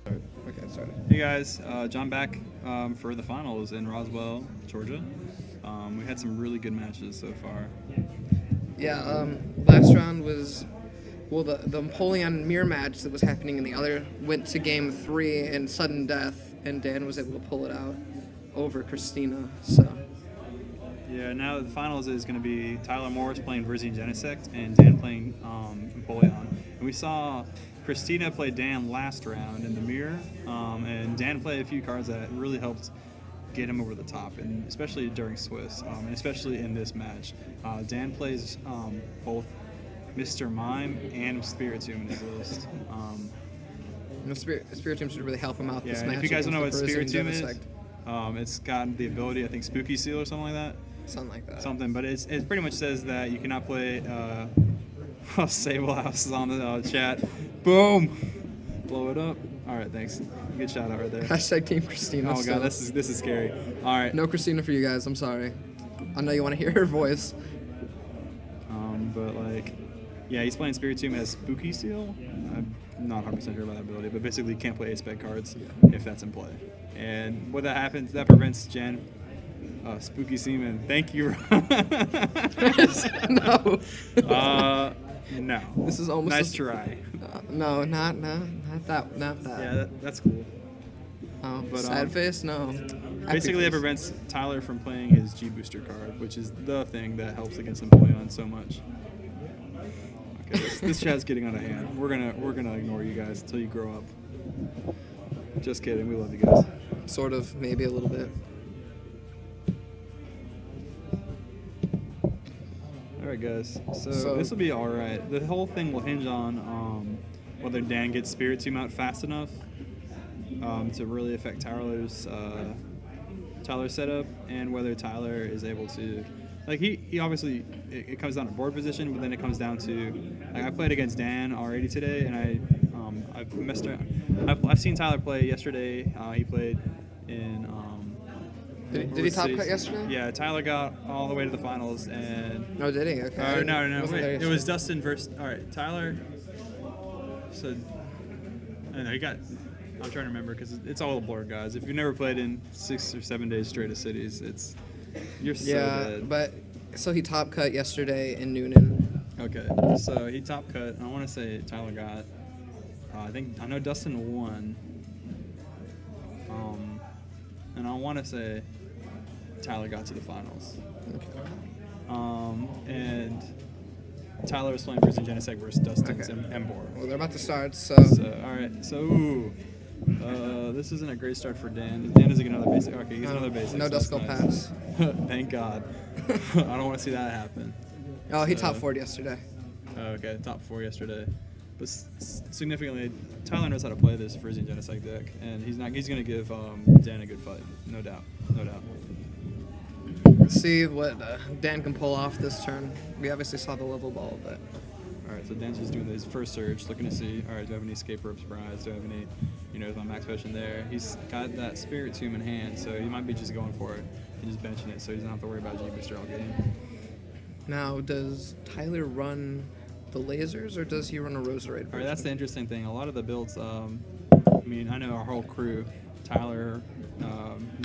Okay, sorry. Hey guys, John back for the finals in Roswell, Georgia. We had some really good matches so far. Yeah, last round was, well, the Empoleon mirror match that was happening in the other went to game 3 in sudden death, and Dan was able to pull it out over Christina, so. Yeah, now the finals is going to be Tyler Morris playing VirGen Genesect and Dan playing Empoleon. And we saw Christina play Dan last round in the mirror, and Dan played a few cards that really helped get him over the top, and especially during Swiss, and especially in this match. Dan plays both Mr. Mime and Spiritomb in his list. Spiritomb should really help him out this and match. If you guys don't know what VirGen Spiritomb is, Genesect. it's got the ability, I think, Spooky Seal or something like that. Something like that. Something, but it pretty much says that you cannot play. Sable House is on the chat. Boom, blow it up. All right, thanks. Good shout out right there. Hashtag Team Christina. Oh god, this is scary. All right. No Christina for you guys. I'm sorry. I know you want to hear her voice. But like, yeah, he's playing Spiritomb as Spooky Seal. I'm not 100% sure about that ability, but basically you can't play ace-spec cards if that's in play. And what that happens, that prevents Jen. Spooky Seaman, thank you. No. No. This is almost nice try. No, not that. Yeah, that's cool. Oh, But, sad face? No. Basically, Happy it face. prevents Tyler from playing his G Booster card, which is the thing that helps against Empoleon so much. Okay, this chat's getting out of hand. We're gonna ignore you guys until you grow up. Just kidding. We love you guys. Sort of, maybe a little bit. All right, guys. So this will be all right. The whole thing will hinge on whether Dan gets Spiritomb out fast enough to really affect Tyler's setup, and whether Tyler is able to, like, he obviously it comes down to board position, but then it comes down to, like, I played against Dan already today, and I've messed around. I've seen Tyler play yesterday. He played in. Did he top cut yesterday? Yeah, Tyler got all the way to the finals, and Oh, did he? Okay. no, Wasn't wait. there It was yesterday. Dustin versus. All right, Tyler. So, I don't know, he got. I'm trying to remember because it's all a blur, guys. If you've never played in 6 or 7 days straight of cities, you're so dead. But so he top cut yesterday in Noonan. Okay, so he top cut. I want to say Tyler got. I know Dustin won. And I want to say Tyler got to the finals. Okay. And Tyler was playing VirGen Genesect versus Dustin's Okay. Embor. Well, they're about to start, so. All right. So, this isn't a great start for Dan. Dan doesn't get another basic. Okay, he gets another basic. No so that's Duskull nice. pass. Thank God. I don't want to see that happen. Oh, he top 4'd yesterday. Okay, top 4 yesterday. But significantly, Tyler knows how to play this VirGen Genesect deck, and he's going to give Dan a good fight, no doubt. Let's see what Dan can pull off this turn. We obviously saw the level ball, but. All right, so Dan's just doing his first surge, looking to see, all right, do I have any escape rope surprise? Do I have any, is my max potion there? He's got that Spiritomb in hand, so he might be just going for it and just benching it, so he doesn't have to worry about G-Booster all game. Now, does Tyler run the lasers, or does he run a Roserade? All right, that's the interesting thing. A lot of the builds, I know our whole crew, Tyler,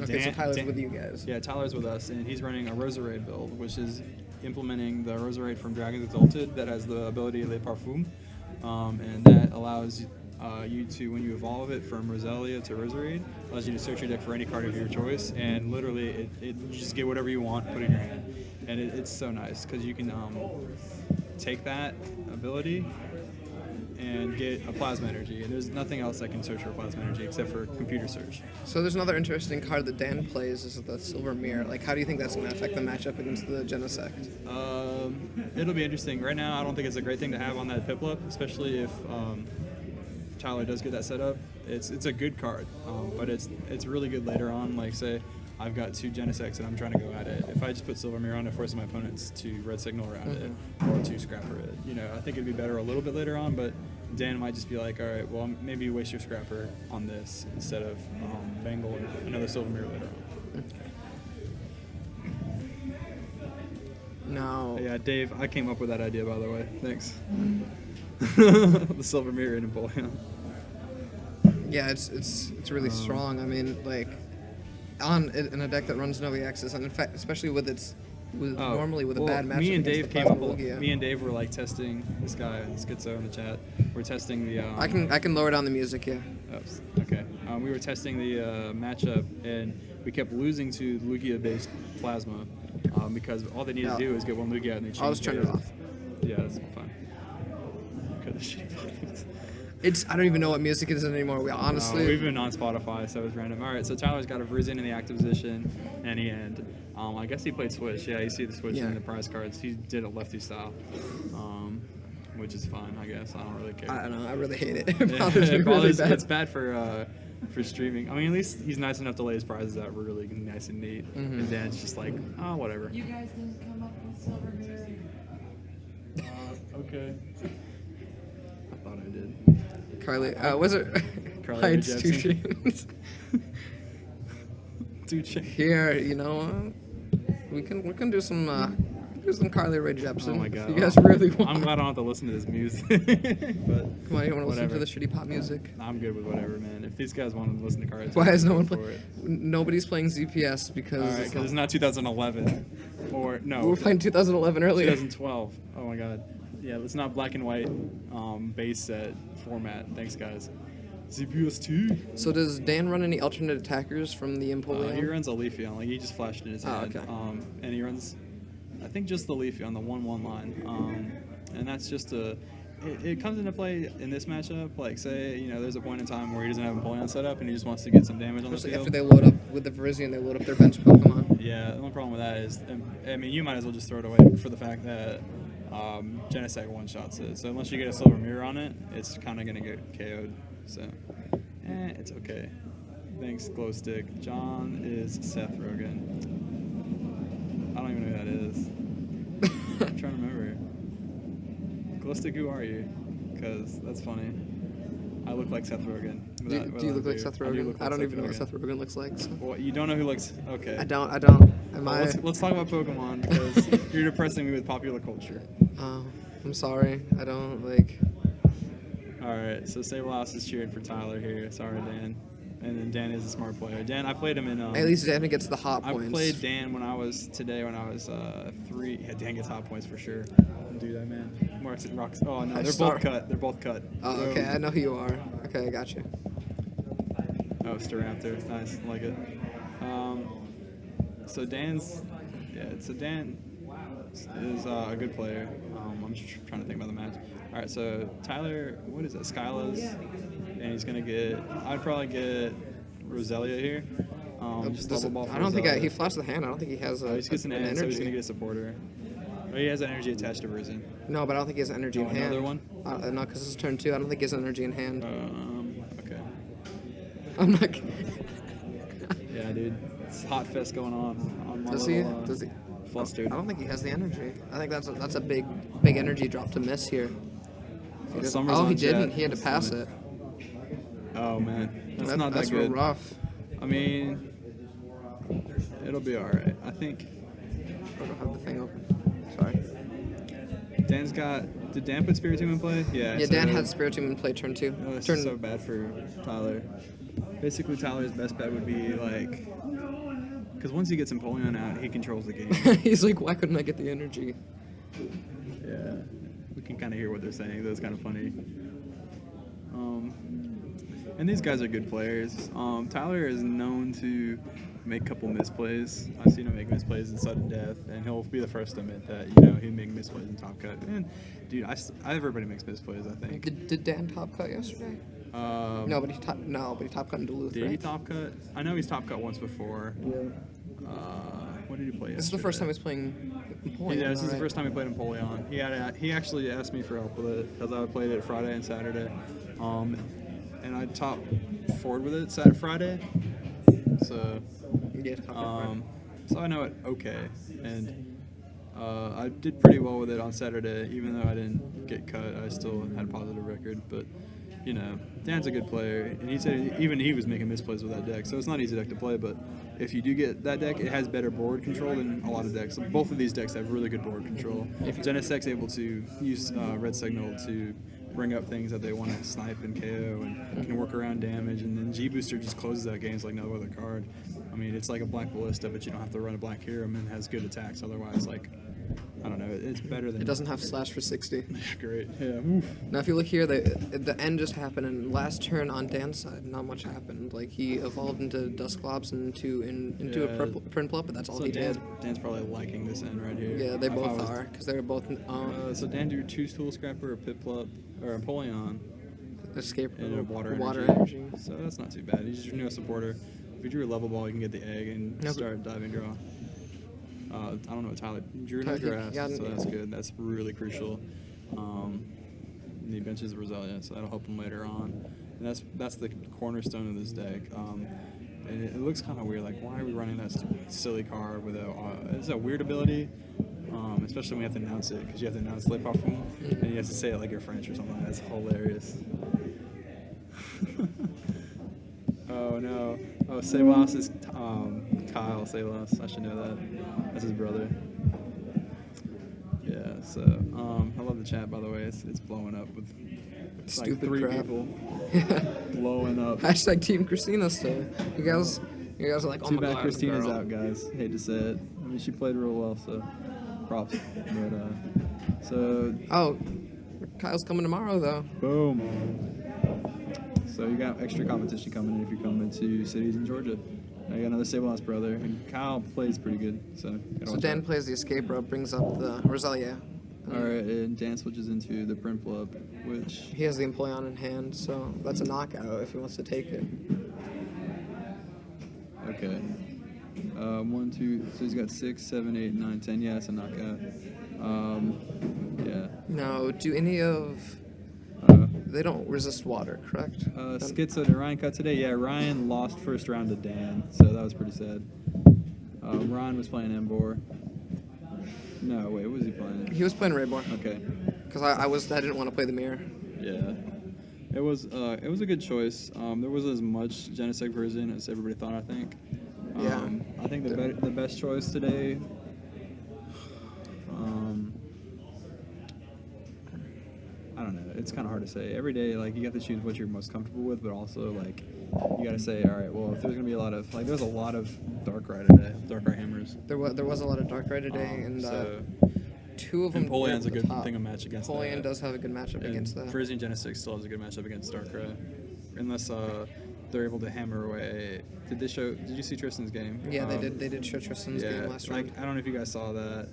Okay, so Tyler's with you guys. Yeah, Tyler's with us, and he's running a Roserade build, which is implementing the Roserade from Dragon's Exalted that has the ability Le Parfum, and that allows you to, when you evolve it from Roselia to Roserade, allows you to search your deck for any card of your choice, and literally you just get whatever you want, put it in your hand. And it's so nice, because you can take that ability and get a plasma energy, and there's nothing else that can search for plasma energy except for computer search. So there's another interesting card that Dan plays is the Silver Mirror. Like, how do you think that's going to affect the matchup against the Genesect? It'll be interesting. Right now, I don't think it's a great thing to have on that Piplup, especially if Tyler does get that set up. It's a good card, but it's really good later on. Like, say I've got 2 Genesects and I'm trying to go at it. If I just put Silver Mirror on, it forces my opponents to red signal around it or to scrapper it. I think it'd be better a little bit later on, but Dan might just be like, all right, well, maybe you waste your scrapper on this instead of Bangle another Silver Mirror later on. No. Yeah, Dave, I came up with that idea, by the way. Thanks. The Silver Mirror in Empoleon. Yeah, it's really strong. I mean, like in a deck that runs no EXs, and in fact, especially with normally with a bad matchup. Me and against Dave the came up. Plasma Lugia. Me and Dave were like testing this guy, Schizo in the chat. We're testing the. I can lower down the music. Yeah. Oops, okay. We were testing the matchup, and we kept losing to Lugia-based Plasma because all they needed to do is get one Lugia, and they changed. I'll just turn it off. Yeah, that's fine. I don't even know what music it is anymore. We honestly. We've been on Spotify, so it's random. All right, so Tyler's got a VirGen in the active position, and I guess he played Switch. Yeah, you see the Switch in the prize cards. He did it lefty style, which is fine, I guess. I don't really care. I don't know. I really hate it. It bothers me really bad. It's bad for streaming. I mean, at least he's nice enough to lay his prizes out really nice and neat. And then it's just like, oh, whatever. You guys didn't come up with silver mirror. Okay. I thought I did. Carly, was it? Carly Hides two Jepsen. shades. Dude, check. Here, you know, we can do some Carly Rae Jepsen. Oh my god. If you guys really want. I'm glad I don't have to listen to this music. But Come on, you want to listen whatever. to the shitty pop music? I'm good with whatever, man. If these guys want to listen to cards, Why is no one for playing? it? Nobody's playing ZPS because. All right, because it's not 2011, or no. We were playing 2011 earlier. 2012. Oh my god. Yeah, it's not black and white base set format. Thanks, guys. ZPS2. So does Dan run any alternate attackers from the He Empoleon? runs a Leafeon. Like he just flashed in his hand. okay. And he runs, I think, just the Leafeon, the 1/1 line. And that's just it comes into play in this matchup. Like, say, there's a point in time where he doesn't have Empoleon set up and he just wants to get some damage on the Especially field. after they load up with the VirGen, they load up their bench Pokemon. Yeah, the only problem with that is, I mean, you might as well just throw it away for the fact that Genesect one-shots it. So unless you get a Silver Mirror on it, it's kind of going to get KO'd. So, it's okay. Thanks, Glowstick. John is Seth Rogen. I don't even know who that is. I'm trying to remember. Glowstick, who are you? Because that's funny. I look like Seth Rogen. Do you look like Seth Rogen? I don't even know what Rogen. Seth Rogen looks like. So. Well, you don't know who looks... Okay. I don't. Am Well, I? let's talk about Pokemon, because you're depressing me with popular culture. Oh, I'm sorry. I don't like. Alright, so Sable House is cheering for Tyler here. Sorry, Dan. And then Dan is a smart player. Dan, I played him in... At least Dan gets the hot I points. played Dan when I was 3. Yeah, Dan gets hot points for sure. Do that, man. Marks and rocks. Oh, no, they're both cut. They're both cut. Oh, okay. I know who you are. Okay, I got you. Oh, Staraptor. Nice. I like it. So Dan's... Yeah, so Dan is a good player. I'm just trying to think about the match. All right, so Tyler, what is that? Skyla's, and he's gonna get. I'd probably get Roselia here. Just double ball for I don't think Roselia. he flashed the hand. I don't think he has He gets an end, energy. so he's gonna get a supporter. Oh, he has energy attached to Verizon. No, but I don't think he has energy in hand. Another one? No, because it's turn 2. I don't think he has energy in hand. Okay. I'm not. Yeah, dude, it's hot fest going on my Does little, he? Does he? flustered. I don't think he has the energy. I think that's a big energy drop to miss here. Summer's Oh, he on didn't. chat. He had to pass it. Oh man, that's not that That's good. real rough. I mean, it'll be all right. I think I don't have the thing open. Sorry. Dan's got. Did Dan put Spiritomb in play? Yeah. Yeah, so, Dan had Spiritomb in play turn 2. Oh, this turn. is so bad for Tyler. Basically, Tyler's best bet would be like, because once he gets Empoleon out, he controls the game. He's like, why couldn't I get the energy? Yeah, we can kind of hear what they're saying. That's kind of funny. And these guys are good players. Tyler is known to make a couple misplays. I've seen him make misplays in sudden death, and he'll be the first to admit that. He'd make misplays in top cut. And dude, everybody makes misplays. I think. Did Dan top cut yesterday? No, but he top cut in Duluth. Did right? he top cut? I know he's top cut once before. Yeah. What did he play? This is the first time he's playing Empoleon. Yeah, this is the right? first time he played Empoleon. He actually asked me for help with it because I played it Friday and Saturday, and I top forward with it Friday. So, Yeah, top cut. so I know it okay, and I did pretty well with it on Saturday. Even though I didn't get cut, I still had a positive record. But Dan's a good player, and he said even he was making misplays with that deck. So it's not an easy deck to play, but if you do get that deck, it has better board control than a lot of decks. Both of these decks have really good board control. Genesec's able to use Red Signal to bring up things that they want to snipe and KO and can work around damage. And then G Booster just closes out games like no other card. I mean, it's like a black ballista, but you don't have to run a black hero and has good attacks. Otherwise, like, I don't know, it's better than. It doesn't have slash for 60. Great. Yeah. Oof. Now, if you look here, the end just happened, and last turn on Dan's side, not much happened. Like, he evolved into Dusclops and into a Prinplup, but that's all So he Dan's did. probably liking this end right here. Yeah, they If I both was- are, because they're both So Dan drew 2 Tool Scrapper, a Piplup, or a Empoleon, escape and a water energy. So that's not too bad. He just drew a supporter. If you drew a level ball, you can get the egg and Okay. start diving draw. I don't know what Tyler drew. No Tyler, grass, yeah, so that's good. That's really crucial. And he benches Roselia, so that'll help him later on. And that's the cornerstone of this deck. And it looks kind of weird. Like, why are we running that silly card with a? It's a weird ability. Especially when you have to announce it, because you have to announce Le Parfum, and you have to say it like you're French or something. That's hilarious. Oh no! Oh, Sebas is Kyle Sebas. I should know that. That's his brother. Yeah. So I love the chat, by the way. It's blowing up with Stupid like 3 crap. people blowing up. Hashtag Team Christina still. You guys are like, oh Too my bad god, Christina's girl. out, guys. Hate to say it. I mean, she played real well, so props. But so Oh, Kyle's coming tomorrow though. boom. So you got extra competition coming in if you're coming to cities in Georgia. Now you got another Sablehouse brother, and Kyle plays pretty good. So gotta So watch Dan out. plays the escape rope, brings up the Roselia. All right, and Dan switches into the Prinplup, which He has the Empoleon in hand, so that's a knockout if he wants to take it. okay. 1, 2. So he's got 6, 7, 8, 9, 10. Yeah, it's a knockout. Yeah. Now, do any of Uh, they don't resist water, correct? Schizo, did Ryan cut today? Yeah, Ryan lost first round to Dan, so that was pretty sad. Ryan was playing Embor. No, wait, what was he playing? He was playing Rayborn Okay, because I didn't want to play the mirror. yeah. It was a good choice. There wasn't as much Genesec version as everybody thought, I think. Yeah. I think the best choice today. I don't know. It's kind of hard to say. Every day, like, you have to choose what you're most comfortable with, but also, like, you got to say, all right, well, if there's gonna be a lot of, like, there's a lot of Darkrai today, Darkrai hammers. There was a lot of Darkrai today, and so 2 of them. Empoleon's a were at the good top. thing to match against. Empoleon that. does have a good matchup And against that. Frisian Genesix still has a good matchup against Darkrai, unless they're able to hammer away. Did you see Tristan's game? Yeah, they did. They did show Tristan's Yeah, game last like round. I don't know if you guys saw that.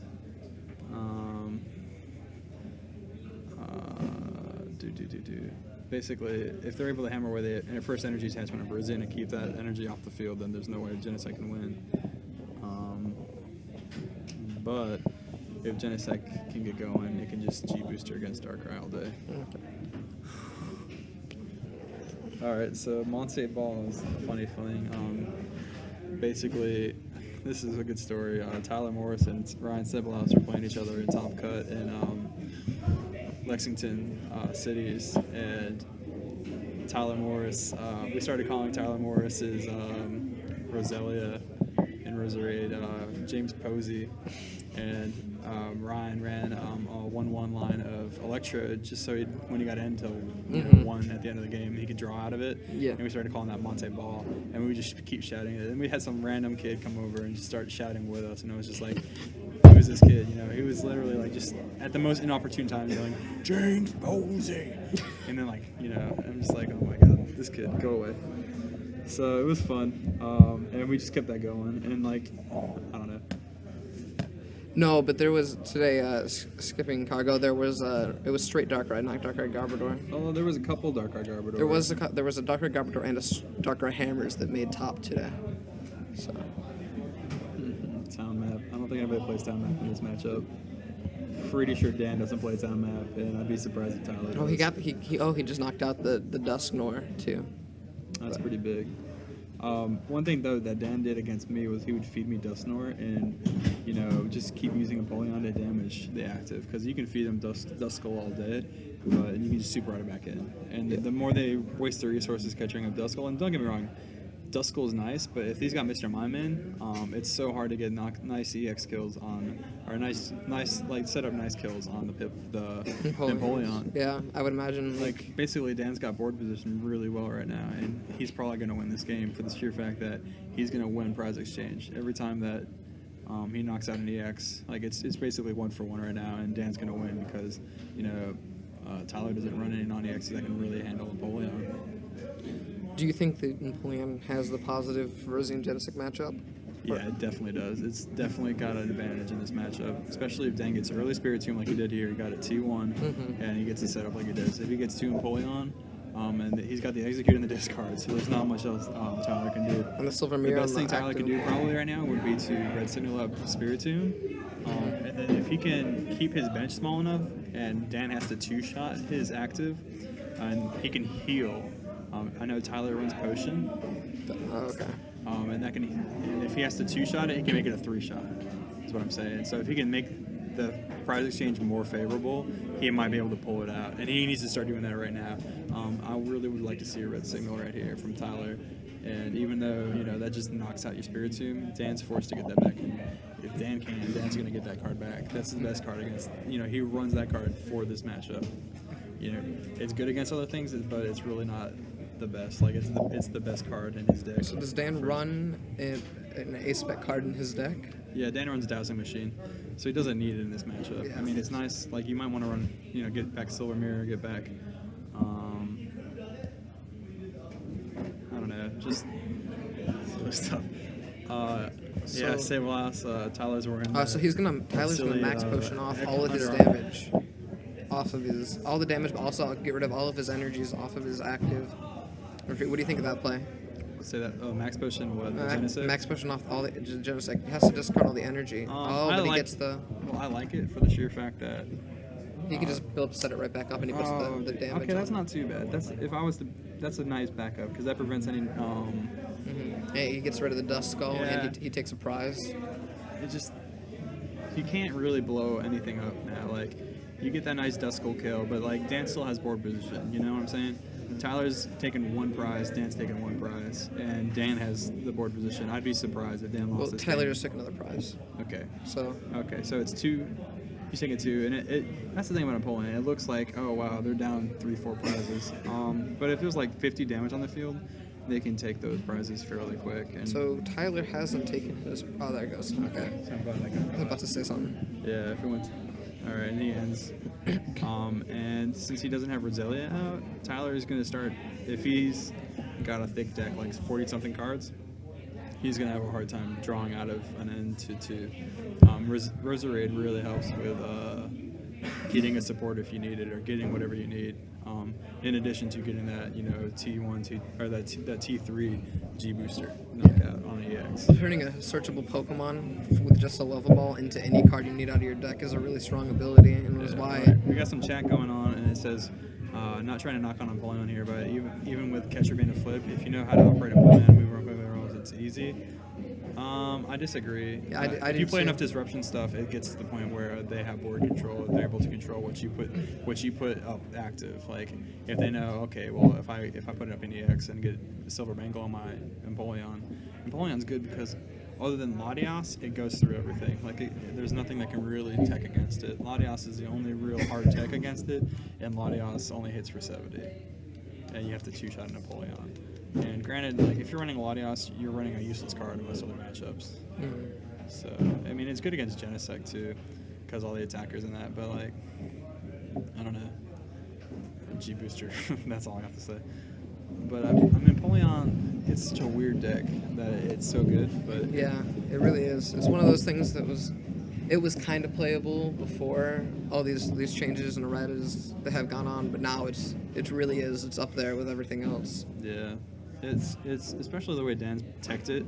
Basically, if they're able to hammer away in their first energy attachment of Risen and keep that energy off the field, then there's no way Genesect can win. But if Genesect can get going, it can just G-booster against Darkrai all day. Alright, so Monse Ball is a funny thing. Basically, this is a good story. Tyler Morris and Ryan Sebelhouse were playing each other in Top Cut in Lexington cities, and Tyler Morris, we started calling Tyler Morris's Roselia and Roserade James Posey, and Ryan ran a 1-1 line of Electra just so when he got into 1 at the end of the game, he could draw out of it. Yeah. And we started calling that Monte Ball, and we would just keep shouting it. And we had some random kid come over and just start shouting with us, and it was just like, who is this kid? You know, he was literally like just at the most inopportune time going, James Posey, and then like, you know, I'm just like, oh my god, this kid, go away. So it was fun, and we just kept that going, and like, I don't know. No, but there was today skipping cargo. There was it was straight Darkrai, not Darkrai Garbodor. Oh, there was a couple Darkrai Garbodor. There was a Darkrai Garbodor and a Darkrai Hammers that made top today. So Town Map. I don't think anybody plays Town Map in this matchup. Pretty sure Dan doesn't play Town Map, and I'd be surprised if Tyler does. he just knocked out the Dusknoir too. That's pretty big. One thing though that Dan did against me was he would feed me Dusknoir and, you know, just keep using Empoleon to damage the active, because you can feed them Duskull all day, but you can just super ride it back in. And the more they waste their resources catching up Duskull, and don't get me wrong, Duskull is nice, but if he's got Mr. Mime, it's so hard to get nice EX kills on, or nice like set up nice kills on the Empoleon. Yeah, I would imagine. Like basically, Dan's got board position really well right now, and he's probably going to win this game for the sheer fact that he's going to win prize exchange every time that he knocks out an EX. Like it's basically 1-for-1 right now, and Dan's going to win because Tyler doesn't run any non-EXs that can really handle Empoleon. Do you think that Empoleon has the positive Rosine Genesec matchup? Yeah, it definitely does. It's definitely got an advantage in this matchup, especially if Dan gets early Spirit Tomb like he did here. He got a T1, and he gets it set up like he does. If he gets 2 Empoleon, and he's got the Execute and the discard, so there's not much else Tyler can do. And the Silver Mirror. The best thing Tyler can do probably right now would be to Red Signal up Spirit Tomb, and then if he can keep his bench small enough, and Dan has to 2-shot his active, and he can heal. I know Tyler runs Potion. Oh, okay. And if he has to 2-shot it, he can make it a 3-shot. That's what I'm saying. So if he can make the prize exchange more favorable, he might be able to pull it out. And he needs to start doing that right now. I really would like to see a red signal right here from Tyler. And even though, that just knocks out your Spirit Tomb, Dan's forced to get that back. And if Dan can, Dan's going to get that card back. That's the best card against, he runs that card for this matchup. It's good against other things, but it's really not the best. Like it's the best card in his deck. So does Dan run an ace-spec card in his deck? Yeah, Dan runs Dowsing Machine, so he doesn't need it in this matchup. Yeah. I mean, it's nice. Like you might want to run, get back Silver Mirror, get back. I don't know, just stuff. Yeah, Sable House. Tyler's wearing. So Tyler's gonna max potion off all of his Underarm. damage, all the damage, but also get rid of all of his energies off of his active. What do you think of that play? Say that. Oh, max potion. What? Genesect? Max potion off all the Genesect. He has to discard all the energy. He gets the. Well, I like it for the sheer fact that He can just build, set it right back up, and he puts the damage. Okay, that's on. not too bad. That's a nice backup because that prevents any. Yeah, he gets rid of the Dust Skull, and he takes a prize. It just you can't really blow anything up now. Like you get that nice Dust Skull kill, but like Dan still has board position. You know what I'm saying? Tyler's taking 1 prize, Dan's taking 1 prize, and Dan has the board position. I'd be surprised if Dan lost. Well, this Tyler game. just took another prize. Okay. So So it's 2. He's taking 2, and that's the thing about Empoleon. It looks like, oh wow, they're down 3-4 prizes. But if there's like 50 damage on the field, they can take those prizes fairly quick. And so Tyler hasn't taken his. Oh, there it goes. Okay. so I'm glad I got I was about to say something. Yeah, if it went. All right, and he ends. And since he doesn't have Roselia out, Tyler is going to start. If he's got a thick deck, like 40-something cards, he's going to have a hard time drawing out of an end to 2. Roserade really helps with getting a support if you need it, or getting whatever you need. In addition to getting that, T1, that T3 G booster knockout on EX. Turning a searchable Pokemon with just a Lava Ball into any card you need out of your deck is a really strong ability, and was why. Right. We got some chat going on, and it says, not trying to knock on Empoleon here, but even with Catcher being a flip, if you know how to operate Empoleon and move around quickly rolls, it's easy. I disagree. Yeah, if you play enough disruption stuff, it gets to the point where they have board control. They're able to control what you put up active. Like if they know, okay, well if I put it up in EX and get a Silver Bangle on my Empoleon's good because other than Latias, it goes through everything. Like there's nothing that can really tech against it. Latias is the only real hard tech against it, and Latias only hits for 70, and you have to 2-shot an Empoleon. And granted, like if you're running Latias, you're running a useless card in most other matchups. Mm-hmm. So I mean, it's good against Genesect too, because all the attackers in that. But like, I don't know, G booster. That's all I have to say. But I mean, Empoleon, it's such a weird deck that it's so good. But Yeah, it really is. It's one of those things that was kind of playable before all these changes and erratas that have gone on, but now it really is. It's up there with everything else. yeah, it's especially the way Dan teched it.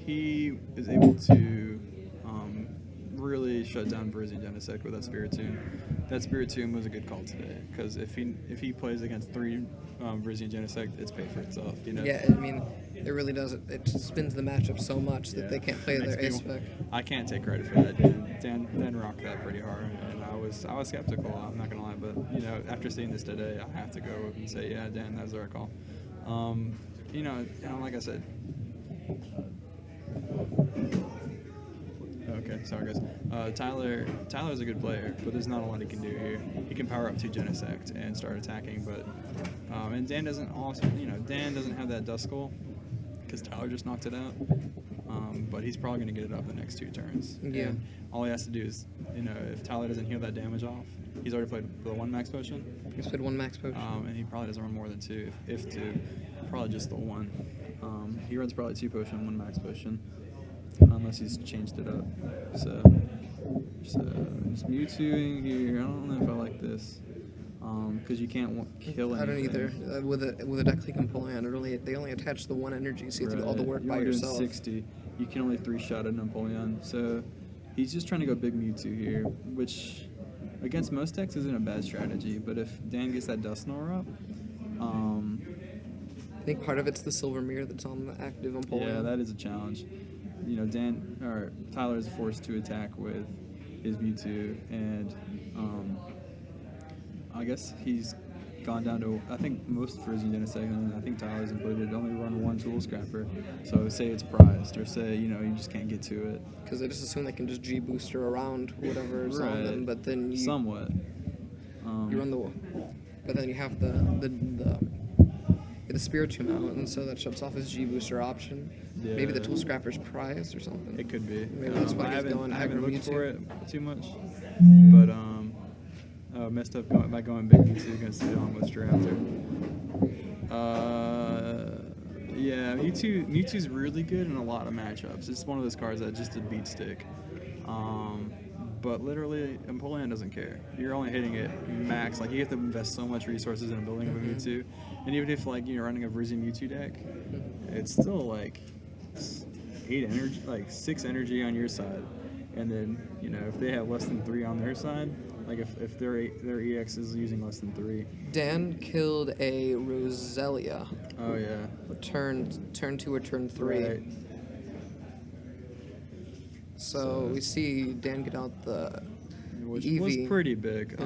He is able to really shut down VirGen Genesect with that Spirit Tomb. That Spirit Tomb was a good call today, because if he plays against 3 VirGen Genesect, it's paid for itself. Yeah, I mean, it really does. It spins the matchup so much that they can't play their ace spec. I can't take credit for that. Dan rocked that pretty hard, and I was skeptical. I'm not gonna lie, but after seeing this today, I have to go and say, yeah, Dan, that was the right call. Like I said. Okay, sorry guys. Tyler's a good player, but there's not a lot he can do here. He can power up 2 Genesect and start attacking, but and Dan doesn't have that Duskull because Tyler just knocked it out. But he's probably going to get it up the next 2 turns. Yeah. And all he has to do is, if Tyler doesn't heal that damage off, he's already played the 1 max potion. He's played 1 max potion. And he probably doesn't run more than 2, if 2. Probably just the 1. He runs probably 2 potion, 1 max potion, unless he's changed it up. So just Mewtwoing here. I don't know if I like this. Because you can't kill anything. I don't either. With a deck like Empoleon, they only attach the 1 energy, so you have to do all the work by You're doing yourself. 60. You can only 3-shot an Empoleon. So he's just trying to go big Mewtwo here, which against most decks isn't a bad strategy. But if Dan gets that Dusknoir up, I think part of it's the Silver Mirror that's on the active Empoleon. yeah, that is a challenge. Tyler is forced to attack with his Mewtwo, and I guess he's gone down to, I think most Frisian Genesect, and I think Tyler's included, only run 1 Tool Scrapper. So say it's prized, or say, you just can't get to it. Because they just assume they can just G-booster around whatever's on them, but then you... Somewhat. You run the... But then you have the Spiritomb out, and so that shuts off his G-booster option. Yeah. Maybe the Tool Scrapper's prized or something. It could be. Maybe that's why I he's going haven't aggro looked for Mewtwo. it too much, but messed up by going big Mewtwo against the Dawnwood Raptor. Yeah, Mewtwo's really good in a lot of matchups. It's one of those cards that just a beat stick. But literally, Empoleon doesn't care. You're only hitting it max. Like, you have to invest so much resources in building a Mewtwo. And even if, you're running a Vrisian Mewtwo deck, it's still, 6 energy on your side. And then, if they have less than 3 on their side, if their EX is using less than 3. Dan killed a Roselia. Oh, yeah. Turn 2 or turn 3. Right. So we see Dan get out the Which Eevee. was pretty big.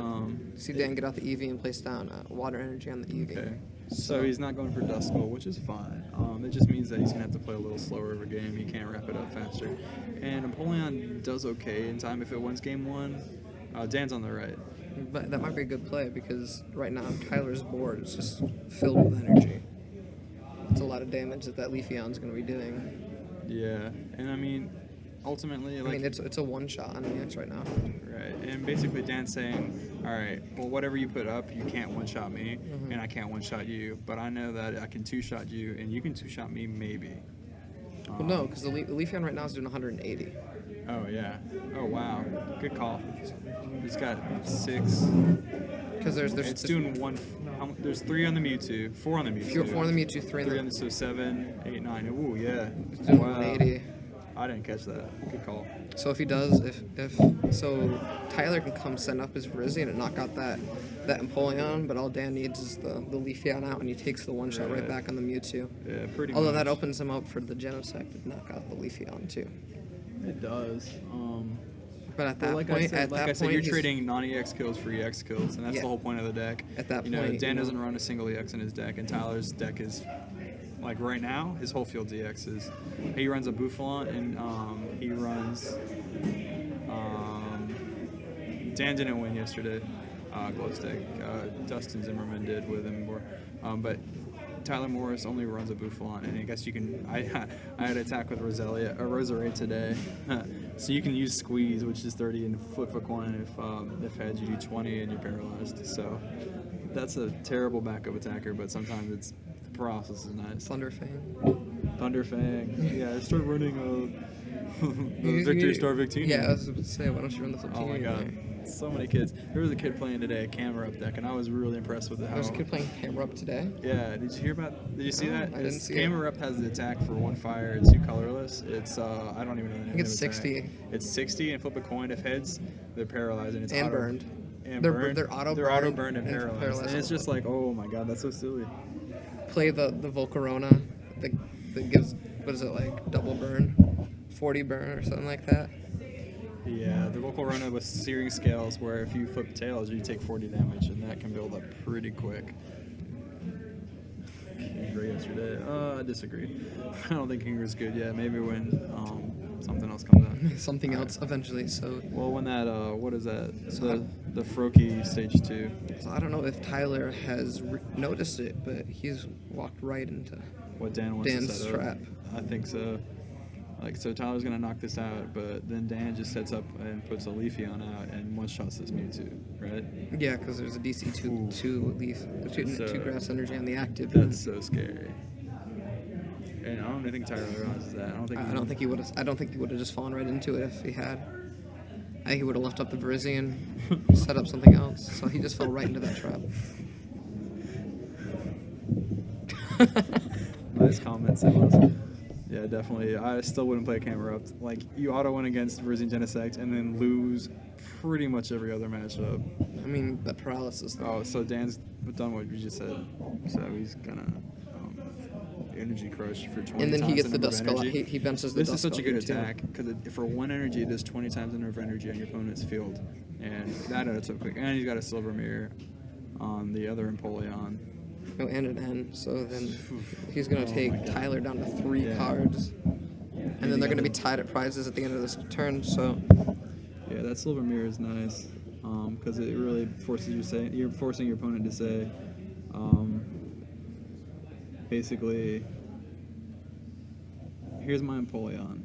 See Dan get out the Eevee and place down water energy on the Eevee. Okay. So he's not going for Duskull, which is fine. It just means that he's going to have to play a little slower of a game. He can't wrap it up faster. And Empoleon does okay in time if it wins game 1. Dan's on the right. But that might be a good play because right now Tyler's board is just filled with energy. It's a lot of damage that Leafeon's going to be doing. Yeah. And I mean, ultimately, it's a one-shot on EX right now. Right. And basically Dan's saying, all right, well, whatever you put up, you can't one-shot me, and I can't one-shot you, but I know that I can 2-shot you, and you can 2-shot me maybe. Well, no, because the Leafeon right now is doing 180. Oh, yeah. Oh, wow. Good call. He's got 6. Because It's doing 1. There's 3 on the Mewtwo, 4 on the Mewtwo. 4 on the Mewtwo, 3 3 on so 7, 8, 9. Ooh, yeah. It's doing 180. I didn't catch that. Good call. So if he does, so Tyler can come send up his Virizion and knock out that Empoleon, but all Dan needs is the Leafeon out, and he takes the one-shot right back on the Mewtwo. Yeah, pretty Although much. that opens him up for the Genesect to knock out the Leafeon too. It does. But at that like point, I said, you're trading non-EX kills for EX kills, and that's Yeah. the whole point of the deck. At that point, Dan doesn't run a single EX in his deck, and Tyler's deck is, right now, his whole field's EXs. He runs a Bouffalon, and he runs... Dan didn't win yesterday, Glowstick. Dustin Zimmerman did with him more. But Tyler Morris only runs a Bouffalon, and I guess you can... I had attack with Roserade today. So you can use Squeeze, which is 30, and flip a coin if heads you do 20 and you're paralyzed. So that's a terrible backup attacker, but sometimes the process is nice. Thunderfang. Yeah, I started running the Victory Star Victini. Yeah, I was about to say, why don't you run the Victini? Oh my god. So many kids. There was a kid playing today a camera up deck, and I was really impressed with how. There's a kid playing camera up today. Yeah, did you see that? I didn't see camera up has the attack for 1 fire and 2 colorless. It's I don't even know the name. I think it's of the attack. 60. It's 60 and flip a coin. If heads, they're paralyzed and it's And auto burned. And They're burned. auto They're burned auto burned and and paralyzed. paralyzed And it's just like, oh my god, that's so silly. Play the Volcarona that gives, what is it, like double burn, 40 burn or something like that. Yeah, the local Rona with searing scales, where if you flip tails, you take 40 damage, and that can build up pretty quick. Kinger yesterday. I disagree. I don't think Kinger's good yet. Maybe when something else comes out. Something else eventually. So, Well, when that what is that? So The Froakie stage 2. so I don't know if Tyler has noticed it, but he's walked right into What Dan wants to Dan's set trap. up. I think so. Like, so Tyler's gonna knock this out, but then Dan just sets up and puts a Leafeon out and one shots this Mewtwo, right? Yeah, because there's a DC Ooh. two leaf, two So- grass energy on the active. That's so scary. And I don't even think Tyler realizes that. I don't think he would have. I don't think he would have just fallen right into it if he had. I think he would have left up the VirGen, set up something else. So he just fell right into that trap. Nice comments, it was. Yeah, definitely. I still wouldn't play camera up. Like, you auto win against VirGen Genesect and then lose pretty much every other matchup. I mean, the paralysis. Though. Oh, so Dan's done what you just said. So he's gonna energy crush for 20 And then times he gets the number of dust skull. energy. He benches the This dust is such a skull good here, too. attack because for one energy, it does 20 times the number of energy on your opponent's field, and that adds up quick. And he's got a silver mirror on the other Empoleon. Oh, and an N. So then he's gonna Oh my take God. Tyler down to 3 Yeah. cards, and then they're gonna be got tied at prizes at the end of this turn. So Yeah, that silver mirror is nice because it really forces you're forcing your opponent to say, basically, here's my Empoleon.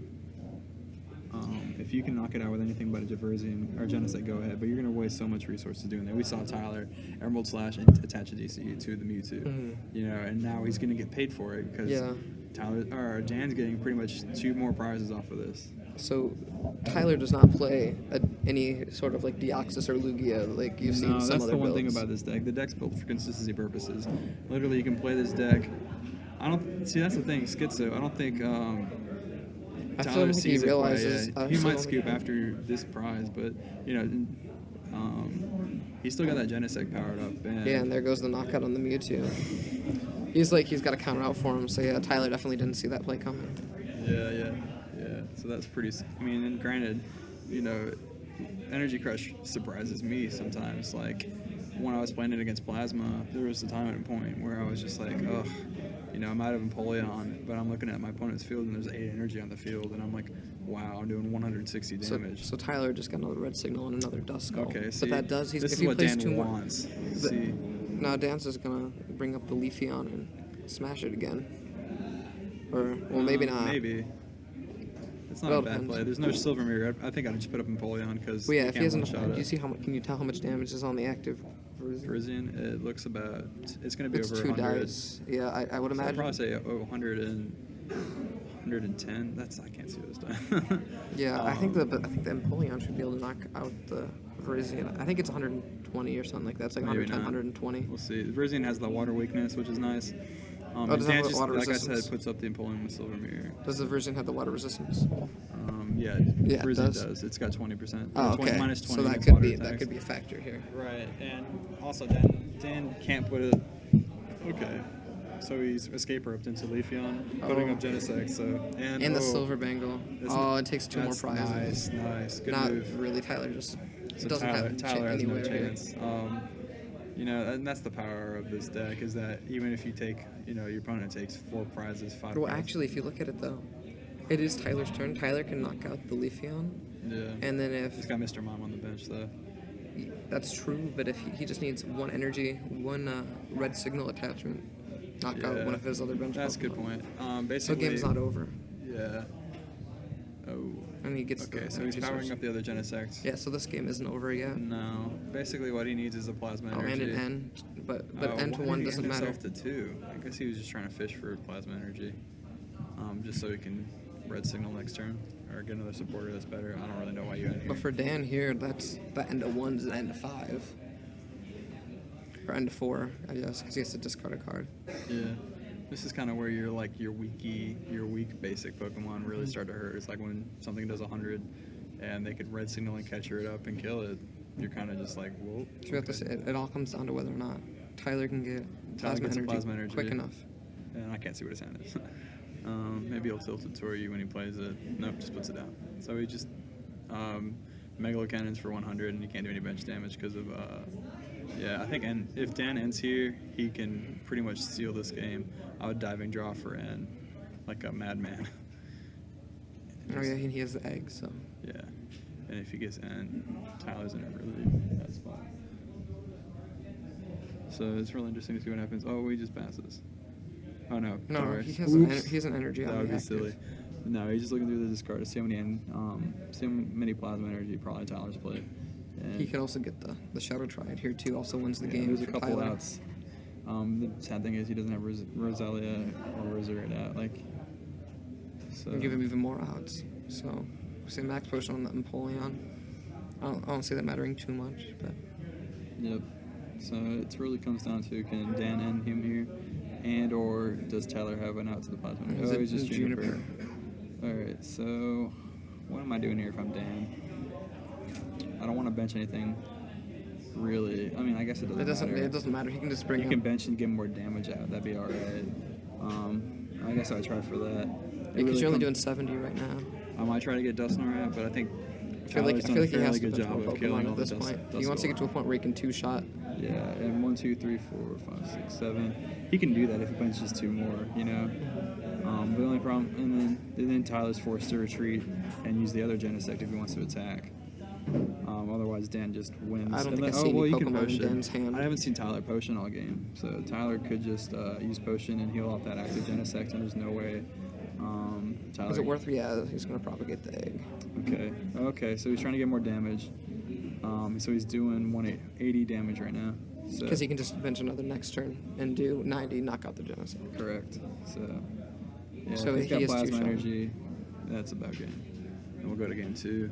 If you can knock it out with anything but a Diversion or Genesect, go ahead. But you're going to waste so much resources doing that. We saw Tyler Emerald Slash and attach a DCU to the Mewtwo, you know, and now he's going to get paid for it because Yeah. Dan's getting pretty much 2 more prizes off of this. So Tyler does not play any sort of like Deoxys or Lugia like you've seen No, some that's other the one builds. thing about this deck. The deck's built for consistency purposes. Literally, you can play this deck. I don't see. That's the thing, Schizo. I don't think I feel Tyler like he sees it quite realizes. yet. He might scoop after this prize, but you know, he's still got that Genesect powered up. And Yeah, and there goes the knockout on the Mewtwo. He's got a counter out for him. So yeah, Tyler definitely didn't see that play coming. Yeah. So that's pretty. I mean, and granted, you know, Energy Crush surprises me sometimes. Like when I was playing it against Plasma, there was a time at a point where I was just like, ugh, you know, I'm out of Empoleon, but I'm looking at my opponent's field and there's 8 energy on the field, and I'm like, wow, I'm doing 160 damage. So Tyler just got another red signal and another dust skull. Okay, see, but that does. this If is he what plays Dan 2 more. wants. The- See, Now Dan's just gonna bring up the Leafeon and smash it again. Or well, maybe not. Maybe. It's not Well, a bad depends. play. There's no silver mirror. I think I'd just put up Empoleon because Well, yeah, you if he can't hasn't, one-shot do you it. see how much? Can you tell how much damage is on the active version? Virizion, it looks about. It's going to be It's over 2 100. dice. Yeah, I would So I'd imagine. probably say 110. I can't see those dice. Yeah, I think the Empoleon should be able to knock out the Virizion. I think it's 120 or something like that. It's like Maybe 110, not. 120. We'll see. Virizion has the water weakness, which is nice. And does it have Dan just, water like resistance? I said, puts up the Empoleon with silver mirror. Does the Virizion have the water resistance? Yeah, Yeah, it Virizion does. does. It's got 20%. Oh, 20, okay. minus 20 So that against could water be attacks. a factor here. Right, and also Dan can't put it. Okay, so he's escape roped into Leafeon, putting up Genesect. So And the silver bangle. That's Oh, it takes 2 more that's prizes. Nice, good Not move. really. Tyler just So doesn't have Tyler has any no way here. chance. You know, and that's the power of this deck is that even if you take, you know, your opponent takes 4 prizes, 5 Well, prizes. actually, if you look at it though, it is Tyler's turn. Tyler can knock out the Leafeon, Yeah. and then He's if got Mr. Mime on the bench though. that's true, but if he just needs 1 energy, 1 red signal attachment, knock out one of his other bench. That's a good Pokemon. point. So Basically, game's not over, Yeah. Oh. and he gets Okay, the so he's energy powering source. up the other Genesect. Yeah, so this game isn't over yet. No. Basically, what he needs is a plasma Oh, and energy. an N, but Oh, N to why 1 did he doesn't end matter. himself to 2? I guess he was just trying to fish for plasma energy, just so he can red signal next turn or get another supporter that's better. I don't really know why you had here. But for Dan here, that's the end of 1's and end of 5. Or end of 4, I guess, because he has to discard a card. Yeah. This is kind of where your weak basic Pokemon really start to hurt. It's like when something does 100 and they could red signal and catch it up and kill it. You're kind of just like, whoa. So we have to say, it all comes down to whether or not Tyler can get Tyler plasma gets a energy, plasma energy. quick enough. And I can't see what his hand is. Maybe he'll tilt it toward you when he plays it. Nope, just puts it down. So he just Megalo Cannons for 100, and he can't do any bench damage because of yeah, I think, and if Dan ends here, he can pretty much steal this game. I would diving draw for N like a madman. Oh yeah, he has the egg, so. Yeah, and if he gets N, Tyler's in a really bad spot. So it's really interesting to see what happens. Oh, he just passes. Oh no. No, sorry. he has an energy on That would the be active. silly. No, he's just looking through the discard to see how many plasma energy probably Tyler's played. And He could also get the Shadow Triad here too. Also wins the yeah, game. there's a for couple Tyler. outs. The sad thing is he doesn't have Rosalia or Rosaria out. Like, so. And give him even more outs. So, we say max potion on the Empoleon. I don't see that mattering too much, but Yep. So it really comes down to can Dan end him here, and or does Tyler have an out to the plasma? Is Oh, it he's just Juniper? Juniper. All right. So what am I doing here if I'm Dan? I don't want to bench anything. Really, I mean, I guess it doesn't matter. It doesn't matter. He can just bring You him. can bench and get more damage out. That'd be all right. I guess I'd try for that. Because you're only doing 70 right now. I might try to get Dustnor out, but I think I feel like Tyler's he done a has fairly to good bench job more of killing Pokemon all at the this point. dust. He wants to get to a point where he can two-shot. Yeah, and 1, 2, 3, 4, 5, 6, 7. He can do that if he benches 2 more, you know. The only problem, and then Tyler's forced to retreat and use the other Genesect if he wants to attack. Otherwise, Dan just wins. I don't And think then- I see any you can Pokemon in potion. Dan's hand. I haven't seen Tyler potion all game, so Tyler could just use potion and heal off that active Genesect, and there's no way Tyler. Is it worth? Yeah, he's gonna propagate the egg. Okay, so he's trying to get more damage. So he's doing 180 damage right now. So Because he can just bench another next turn and do 90, knock out the Genesect. correct. So yeah, So he's he got is plasma two-shot. energy. That's about game. And we'll go to game 2.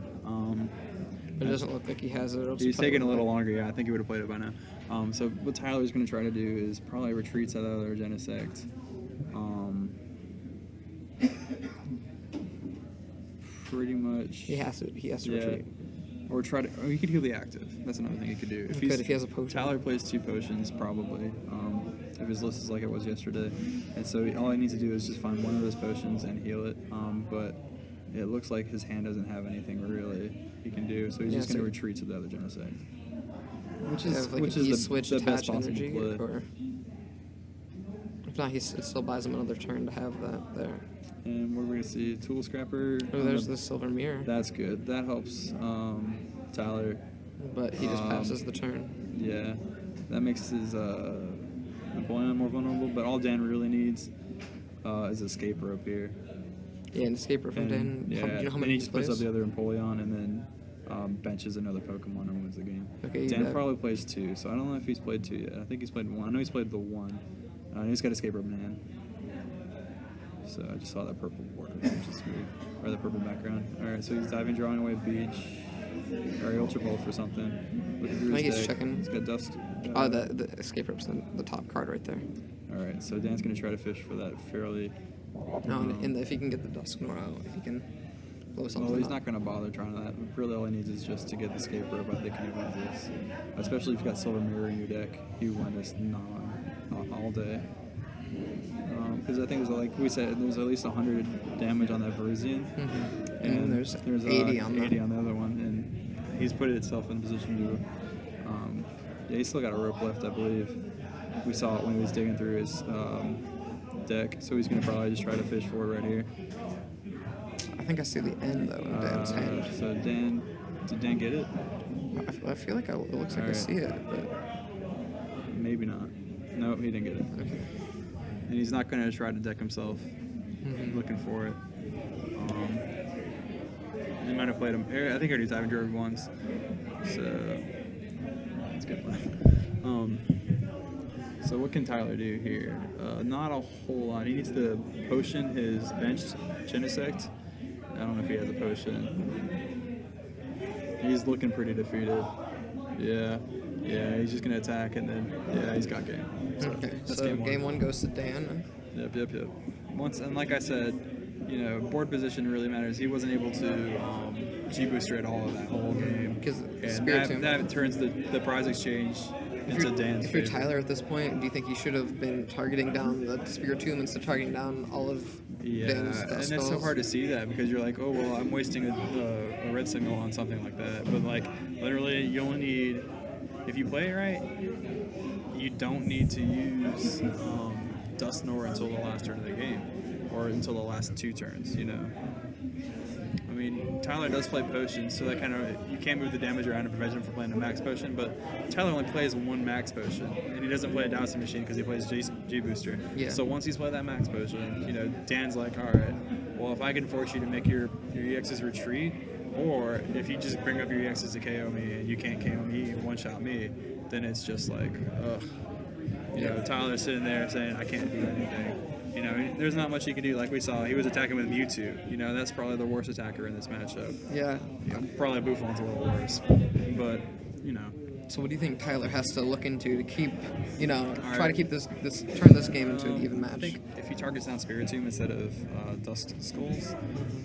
But it doesn't look like he has it. It'll just He's play taking a with little it. longer. Yeah, I think he would have played it by now. So what Tyler's going to try to do is probably retreats out of the other Genesect. Pretty much. He has to Yeah. retreat. Or try to. Or he could heal the active. That's another thing he could do. He could if he has a potion. Tyler plays 2 potions probably. If his list is like it was yesterday, and so all he needs to do is just find one of those potions and heal it. But it looks like his hand doesn't have anything really he can do, so he's Yeah, just going to so- retreat to the other Genesect. Which is like which an is E-switch the best attach possible energy, play. or if not, it still buys him another turn to have that there. And what are we going to see? Tool Scrapper. Oh, there's the silver mirror, That's good. That helps Tyler. but he just passes the turn. Yeah, that makes his Empoleon more vulnerable. But all Dan really needs is Escape Rope here. Yeah, an escape from And, Dan. yeah, Do you know how then many he he just puts up plays? the other Empoleon and then benches another Pokemon and wins the game. Okay, Dan yeah. probably plays 2, so I don't know if he's played 2 yet. I think he's played 1. I know he's played the 1. He's got Escape Rope in hand. So I just saw that purple border, which is weird. Or the purple background. Alright, so he's diving, drawing away Beach. Or he Ultra Ball for something. Looking through I think his he's deck. checking. He's got Dust. Oh, the escape rope's the top card right there. Alright, so Dan's going to try to fish for that fairly. No, and if he can get the Dusknoir out, if he can blow something Well, he's up. not going to bother trying that. Really, all he needs is just to get the Escape Rope. I think he wins this. Especially if you've got Silver Mirror in your deck. You win this not all day. Because I think there's, like we said, there's at least 100 damage on that VirGen. Mm-hmm. And there's 80 on 80 on the other one. And he's put itself in position to. Yeah, he's still got a rope left, I believe. We saw it when he was digging through his deck. So he's going to probably just try to fish for it right here. I think I see the end though in Dan's hand. So did Dan get it? I feel like it looks like I Alright. see it, but Maybe not. Nope, he didn't get it. okay. And he's not going to try to deck himself looking for it. He might have played him. I think I already diving drove once. So that's a good one. So what can Tyler do here? Not a whole lot. He needs to potion his benched Genesect. I don't know if he has a potion. He's looking pretty defeated. Yeah, he's just gonna attack and then he's got game. So Okay, that's so game 1. game 1 goes to Dan. Yep. Once and like I said, board position really matters. He wasn't able to G booster at all that whole game, Because and Spirit Tomb. that turns the prize exchange into Dan's If you're favor. Tyler at this point, do you think you should have been targeting down the Spiritomb instead of targeting down all of Yeah, Dan's and it's so spells? hard to see that because you're like, oh well, I'm wasting a red signal on something like that. But like literally, you only need, if you play it right, you don't need to use Dust Nor until the last turn of the game, or until the last 2 turns. You know. I mean, Tyler does play potions, so that kind of, you can't move the damage around to prevent him from playing a max potion, but Tyler only plays 1 max potion, and he doesn't play a dowsing machine because he plays G booster. Yeah. So once he's played that max potion, you know, Dan's like, all right, well, if I can force you to make your EXs retreat, or if you just bring up your EXs to KO me and you can't KO me, one-shot me, then it's just like, ugh. You know, Tyler's sitting there saying, I can't do anything. You know, there's not much he can do. Like we saw, he was attacking with Mewtwo. You know, that's probably the worst attacker in this matchup. Yeah. Probably Buffon's a little worse. But, you know. So what do you think Tyler has to look into to keep, you know, All try right. to keep turn this game into an even I match? think if he targets down Spiritomb instead of Dust Skulls,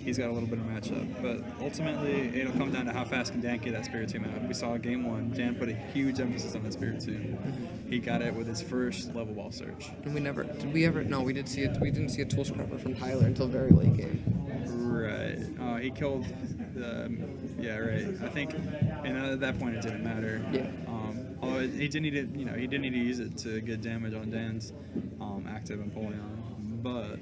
he's got a little bit of matchup. But ultimately, it'll come down to how fast can Dan get that Spiritomb out. We saw game 1, Dan put a huge emphasis on the Spiritomb. He got it with his first level ball search. And we didn't see a tool scrubber from Tyler until very late game. Right. He killed the. Yeah, right. I think, and at that point it didn't matter. Yeah. Although he didn't need to, he didn't need to use it to get damage on Dan's active Empoleon, but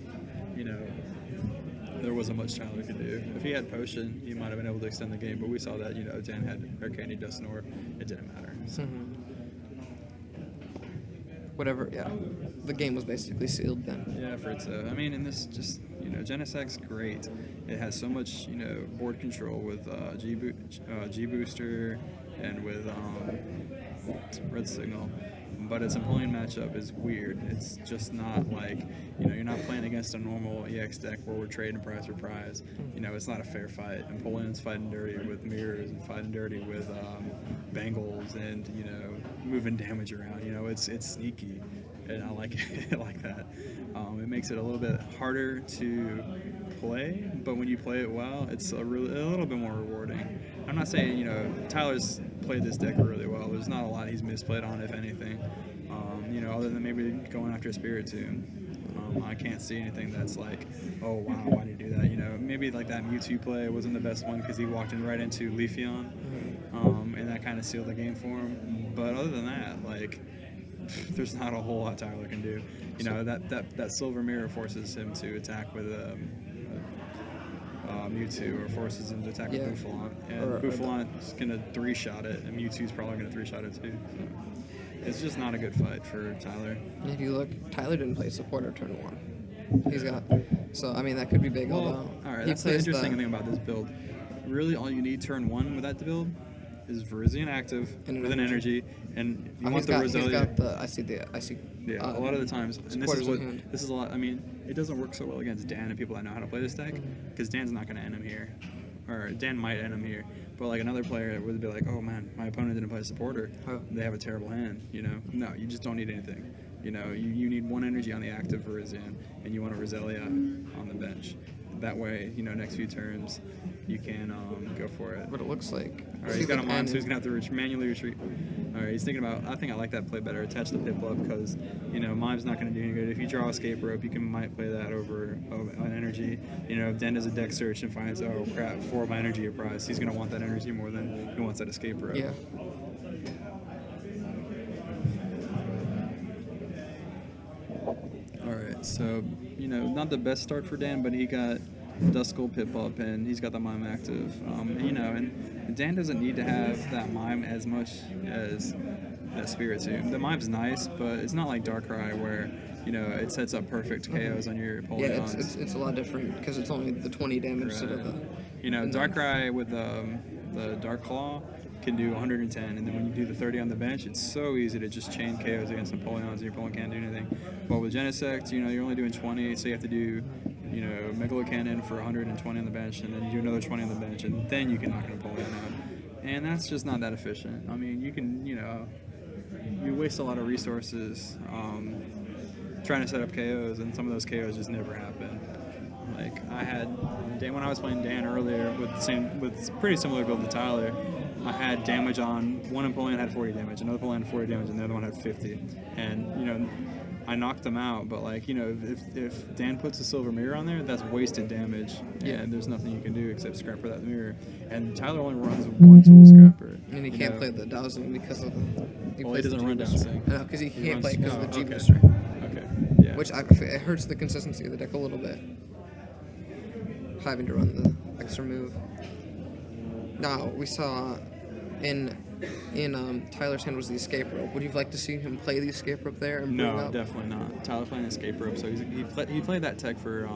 there wasn't much Tyler could do. If he had potion, he might have been able to extend the game. But we saw that Dan had Air Candy, Dust Nor. It didn't matter. So. Whatever. Yeah. The game was basically sealed then. Yeah, for it to. I mean, and this just, Genesec's great. It has so much, board control with G Booster and with Red Signal. But its Empoleon matchup is weird. It's just not like, you're not playing against a normal EX deck where we're trading prize for prize. It's not a fair fight. Empoleon's fighting dirty with mirrors and fighting dirty with bangles and, moving damage around. It's sneaky, and I like it like that. It makes it a little bit harder to play, but when you play it well, it's a little bit more rewarding. I'm not saying, Tyler's played this deck really well. There's not a lot he's misplayed on, if anything. Other than maybe going after a Spiritomb. I can't see anything that's like, oh wow, why did you do that? Maybe like that Mewtwo play wasn't the best one because he walked in right into Leafeon, and that kind of sealed the game for him. But other than that, like, there's not a whole lot Tyler can do. That Silver Mirror forces him to attack with Mewtwo, or forces him to attack with Buffolon. And Buffolon's going to 3-shot it, and Mewtwo's probably going to 3-shot it too. So it's just not a good fight for Tyler. And if you look, Tyler didn't play supporter turn 1. He's got, so I mean that could be big. Well, all right, that's the interesting thing about this build. Really, all you need turn 1 with that build is VirGen active with an energy, and you want the Roselia. He's got the, I see. Yeah, a lot of the times, and this in is a lot. I mean, it doesn't work so well against Dan and people that know how to play this deck, because Dan's not going to end him here, or Dan might end him here. But like another player would be like, oh man, my opponent didn't play a supporter. They have a terrible hand. No, you just don't need anything. You need 1 energy on the active VirGen, and you want a Roselia on the bench. That way, next few turns, you can go for it. What it looks like. All right, he's got a mime, so he's going to have to manually retreat. All right, he's thinking about, I think I like that play better, attach the Piplup, because, mime's not going to do any good. If you draw Escape Rope, you might play that over an energy. If Dan does a deck search and finds, oh crap, 4 of my energy are prized, he's going to want that energy more than he wants that Escape Rope. Yeah. Alright, so, not the best start for Dan, but he got Duskull Pip-Up, and he's got the Mime active. And Dan doesn't need to have that Mime as much as that Spiritomb. The Mime's nice, but it's not like Darkrai where, it sets up perfect KOs on your Empoleons. Yeah, it's a lot different because it's only the 20 damage instead of the... Darkrai with the Dark Claw can do 110, and then when you do the 30 on the bench, it's so easy to just chain KOs against Empoleons, and your Empoleon can't do anything. But with Genesect, you're only doing 20, so you have to do, Megalo Cannon for 120 on the bench, and then you do another 20 on the bench, and then you can knock an Empoleon out. And that's just not that efficient. I mean, you can, you waste a lot of resources trying to set up KOs, and some of those KOs just never happen. Like I had Dan when I was playing Dan earlier with pretty similar build to Tyler. I had damage on one Empoleon had 40 damage, another Empoleon had 40 damage, and the other one had 50. And you know, I knocked them out. But like, you know, if Dan puts a silver mirror on there, that's wasted damage, and there's nothing you can do except scrapper that mirror. And Tyler only runs one tool scrapper. And he can't play the Dowsing because of the. He plays doesn't the run G-Booster. Dowsing. No, because he can't play it because of the G okay. booster. Okay. Yeah. Which it hurts the consistency of the deck a little bit. Having to run the extra move. Now we saw in Tyler's hand was the escape rope. Would you like to see him play the escape rope there? And bring No, up? definitely not. Tyler's playing escape rope, so he played that tech for.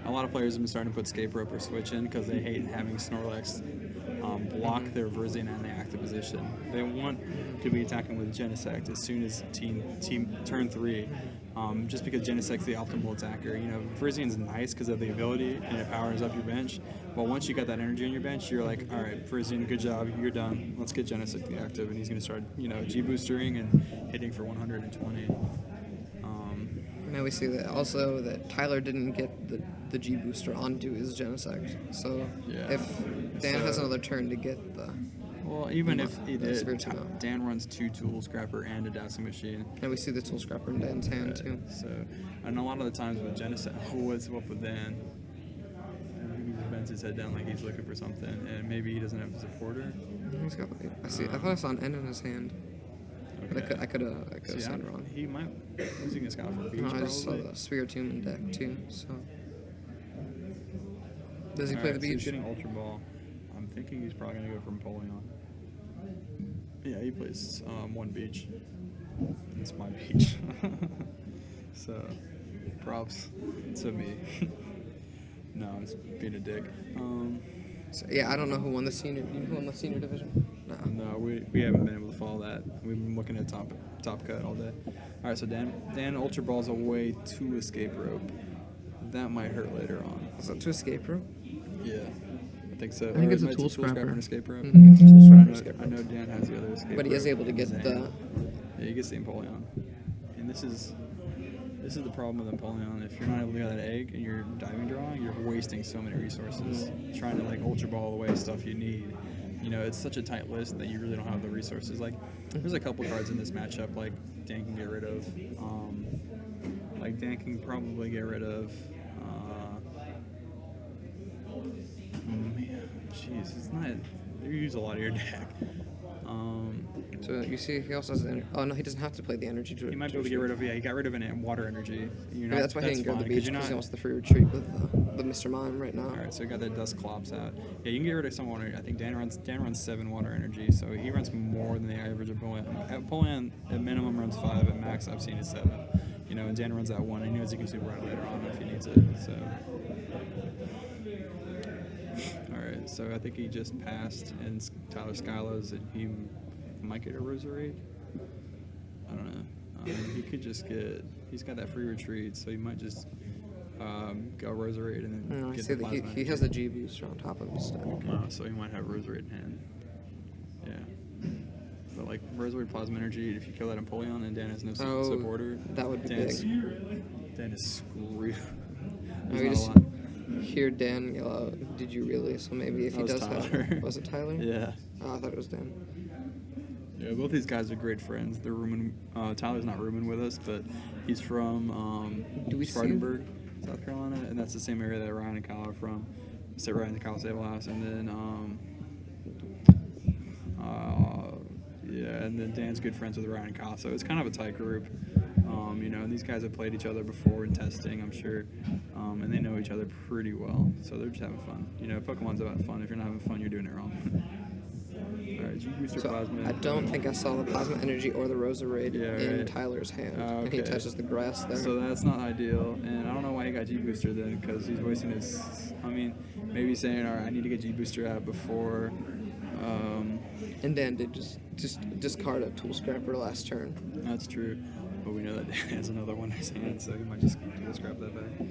A lot of players have been starting to put escape rope or switch in because they hate having Snorlax block their VirGen in the active position. They want to be attacking with Genesect as soon as team turn 3, just because Genesect's the optimal attacker. You know, VirGen's nice because of the ability and it powers up your bench. But once you got that energy on your bench, you're like, all right, VirGen, good job, you're done. Let's get Genesect the active, and he's going to start, you know, G-boostering and hitting for 120. Now we see that also that Tyler didn't get the G booster onto his Genesect. So if Dan has another turn to get the. Well, even if he did, Spiritual. Dan runs 2 tool scrapper and a dowsing machine. And we see the tool scrapper in Dan's hand too. So, and a lot of the times with Genesect, what's up with Dan? He just bends his head down like he's looking for something, and maybe he doesn't have a supporter. He's got. I thought I saw an N in his hand. But I could have said wrong. He might using a scout for beach. No, I probably. just saw the Spiritomb in deck too. So does he play the So beach? he's getting Ultra Ball. I'm thinking he's probably gonna go for Empoleon. Yeah, he plays one beach. It's my beach. So props to me. No, I'm just being a dick. So, yeah, I don't know who won the senior. You know who won the senior division? No, we haven't been able to follow that. We've been looking at top cut all day. All right, so Dan Ultra Balls away to escape rope. That might hurt later on. Is that to escape rope? Yeah, I think so. I think Or it's a might tool scrapper scrapper. and escape rope. Mm-hmm. It's a tool scrapper and escape I rope. know Dan has the other escape But he is rope able to in get his the. hand. Yeah, he gets the Empoleon. And this is the problem with Empoleon. If you're not able to get that egg and you're diving drawing, you're wasting so many resources trying to like Ultra Ball away stuff you need. You know, it's such a tight list that you really don't have the resources. Like, there's a couple cards in this matchup like Dan can get rid of. Dan can probably get rid of. Man, jeez, it's not. You use a lot of your deck. So you see, he also has. Oh no, he doesn't have to play the energy to. He might be able to get rid of. Yeah, he got rid of an water energy. Maybe that's why he didn't go to the fine, beach you're because not. he wants the free retreat with the Mr. Mime right now. All right, so he got that dust clops out. Yeah, you can get rid of some water. I think Dan runs 7 water energy, so he runs more than the average Empoleon. Empoleon at minimum runs 5, at max I've seen is 7. You know, and Dan runs that 1. He knows he can super out later on if he needs it. So, all right, so I think he just passed in Tyler Skyla's, and he might get a Roserade. I don't know. He could just get. He's got that free retreat, so he might just go Roserade and then No, I get see the that plasma he has the G booster on top of his stack. so he might have Roserade in hand. Yeah. But like Roserade Plasma Energy, if you kill that Empoleon and Dan has no supporter, that would be Dan's, big. Dan is screwed. No, There's you not just a lot. hear Dan yell out, "Did you really?" So maybe if he That was does Tyler. have, was it Tyler? Yeah. Oh, I thought it was Dan. Yeah, both these guys are great friends. They're rooming. Tyler's not rooming with us, but he's from Do we see- Spartanburg, South Carolina, and that's the same area that Ryan and Kyle are from. So Ryan and Kyle Stable House, and then and then Dan's good friends with Ryan and Kyle, so it's kind of a tight group. You know, and these guys have played each other before in testing, I'm sure, and they know each other pretty well, so they're just having fun. You know, Pokemon's about fun. If you're not having fun, you're doing it wrong. Alright, G-Booster So Plasma. I don't think I saw the Plasma Energy or the Roserade in right. Tyler's hand, Oh, and he okay. touches the grass there. So that's not ideal, and I don't know why he got G-Booster then, because he's wasting his. I mean, maybe saying, all right, I need to get G-Booster out before. And Dan did just discard a Tool Scrapper last turn. That's true, but we know that Dan has another one in his hand, so he might just scrap that back.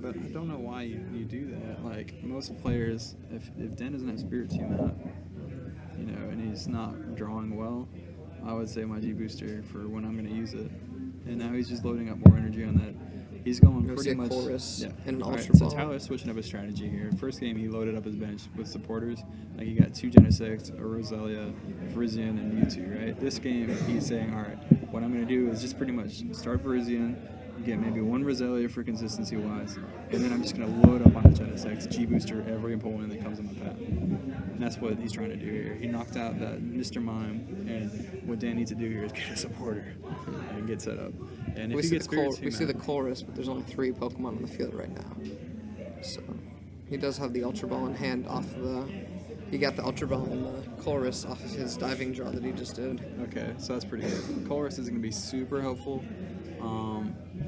But I don't know why you do that. Like most players, if Dan doesn't have Spirit Team out, you know, and he's not drawing well, I would say my G-Booster for when I'm going to use it. and now he's just loading up more energy on that. He's going You'll pretty see a much. chorus and an Alright, Ultra so Ball. Tyler's switching up his strategy here. First game, he loaded up his bench with supporters. Like he got 2 Genesect, a Roselia, VirGen, and Mewtwo. Right. This game, he's saying, all right, what I'm going to do is just pretty much start VirGen, get maybe 1 Roselia for consistency wise, and then I'm just going to load up on the Genesect, G-booster every Empoleon that comes in my path. And that's what he's trying to do here. He knocked out that Mr. Mime, and what Dan needs to do here is get a supporter and get set up. And if We he see, gets the chor- Spirits, we see the chorus, but there's only 3 Pokemon on the field right now. So he does have the Ultra Ball in hand off the. He got the Ultra Ball and the chorus off of his diving draw that he just did. Okay, so that's pretty good. Chorus is going to be super helpful.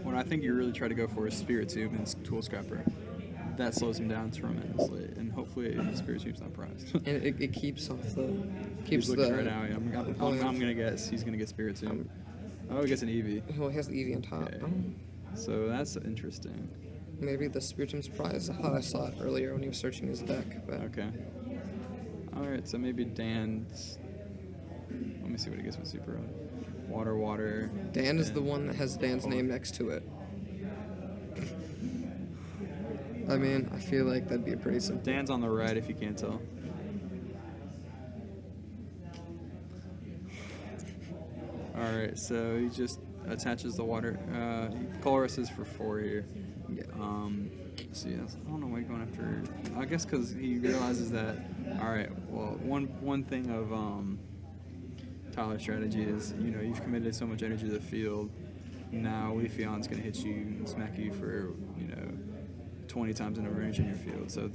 What I think you really try to go for is Spirit Tube and Tool Scrapper. That slows him down tremendously, and hopefully Spirit Tube's not prized. And it keeps off the. He's Keeps looking the. right now. I'm going to guess he's going to get Spirit Tube. Oh, he gets an Eevee. Well, he has the Eevee on top. Okay. Oh, So that's interesting. maybe the Spiritomb Surprise. I thought I saw it earlier when he was searching his deck, but Okay. Alright, so maybe Dan's. Let me see what he gets with Super. Water. Dan is the one that has Dan's name next to it. I mean, I feel like that'd be a pretty simple. Dan's on the right if you can't tell. Alright, so he just attaches the water. Colress is for 4 here. Yeah. See, I don't know why you're going after. I guess because he realizes that. Alright, well, one thing of Tyler's strategy is, you've committed so much energy to the field. Now Leafeon's going to hit you and smack you for, 20 times the number of energy in your field. So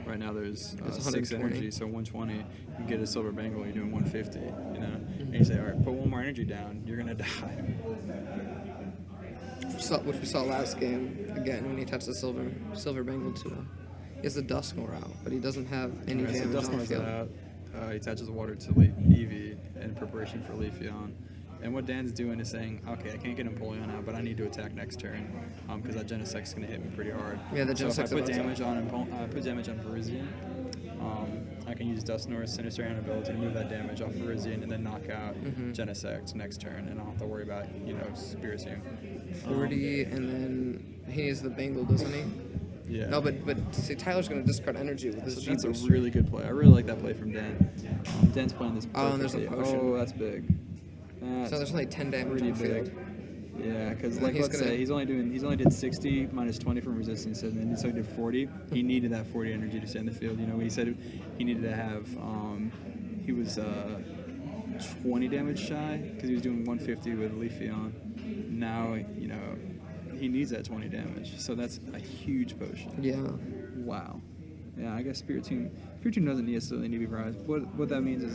right now there's 6 120. energy, so 120. You get a silver bangle, you're doing 150, And you say, all right, put 1 more energy down, you're gonna die. Which we saw last game again when he touched the silver bangle to him. He has the Dusknoir out, but he doesn't have any Alright, so damage on the Dusknoir's field. out. He attaches the water to Eevee in preparation for Leafeon. And what Dan's doing is saying, okay, I can't get Empoleon out, but I need to attack next turn because that Genesect is going to hit me pretty hard. Yeah, the So if I Genesect's put about to- damage on VirGen, I can use Dusknoir's Sinister ability to move that damage off VirGen and then knock out Genesect next turn, and I don't have to worry about Spirit Tube. 40, and then he needs the bangle, doesn't he? Yeah. No, but see, Tyler's going to discard energy with his So that's a G-booster. really good play. I really like that play from Dan. Dan's playing this Oh, and there's a perfectly. potion. Oh, that's big. That's So there's only 10 damage pretty on the big. field. Yeah, because And let's say he's only did 60 minus 20 from resistance, and then so he did 40. He needed that 40 energy to stay in the field. He said he needed to have. He was 20 damage shy because he was doing 150 with Leafeon. Now he needs that 20 damage, so that's a huge potion. Yeah. Wow. Yeah, I guess Spirit Tube doesn't necessarily need to be prized. What that means is,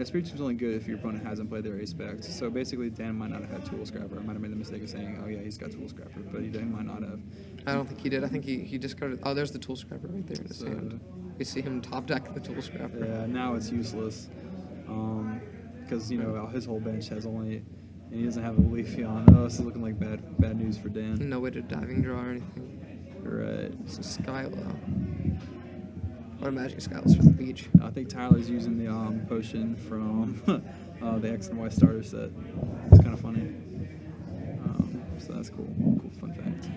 Spirit Tube's only good if your opponent hasn't played their aspect. So basically, Dan might not have had Tool Scrapper. I might have made the mistake of saying, oh yeah, he's got Tool Scrapper, but he might not have. I don't think he did. I think he discarded. Oh, there's the Tool Scrapper right there in his So- hand. You see him top deck the Tool Scrapper. Yeah, now it's useless. Because, his whole bench has only, and he doesn't have a Leafeon. Oh, this is looking like bad news for Dan. No way to diving draw or anything. Right. It's a Skylo. Or Magic Skylos for the beach. I think Tyler's using the potion from the X and Y starter set. It's kind of funny. So that's cool. Cool fun fact.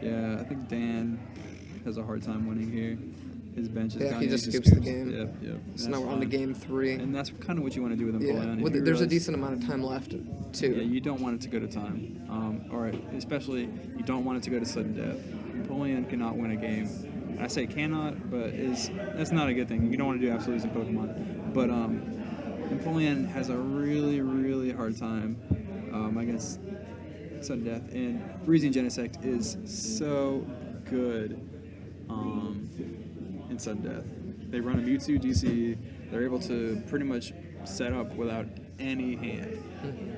Yeah, I think Dan has a hard time winning here. His bench is Yeah, down. he just skips the game. Yep. So now we're on to game 3. And that's kind of what you want to do with Yeah, Empoleon. well, If you there's a realize- decent amount of time left, too. Yeah, you don't want it to go to time. Or especially, you don't want it to go to sudden death. Empoleon cannot win a game. I say cannot, but that's not a good thing. You don't want to do absolutes in Pokemon. But Empoleon has a really, really hard time against sudden death. And Freezing Genesect is so good in sudden death. They run a Mewtwo DC. They're able to pretty much set up without any hand.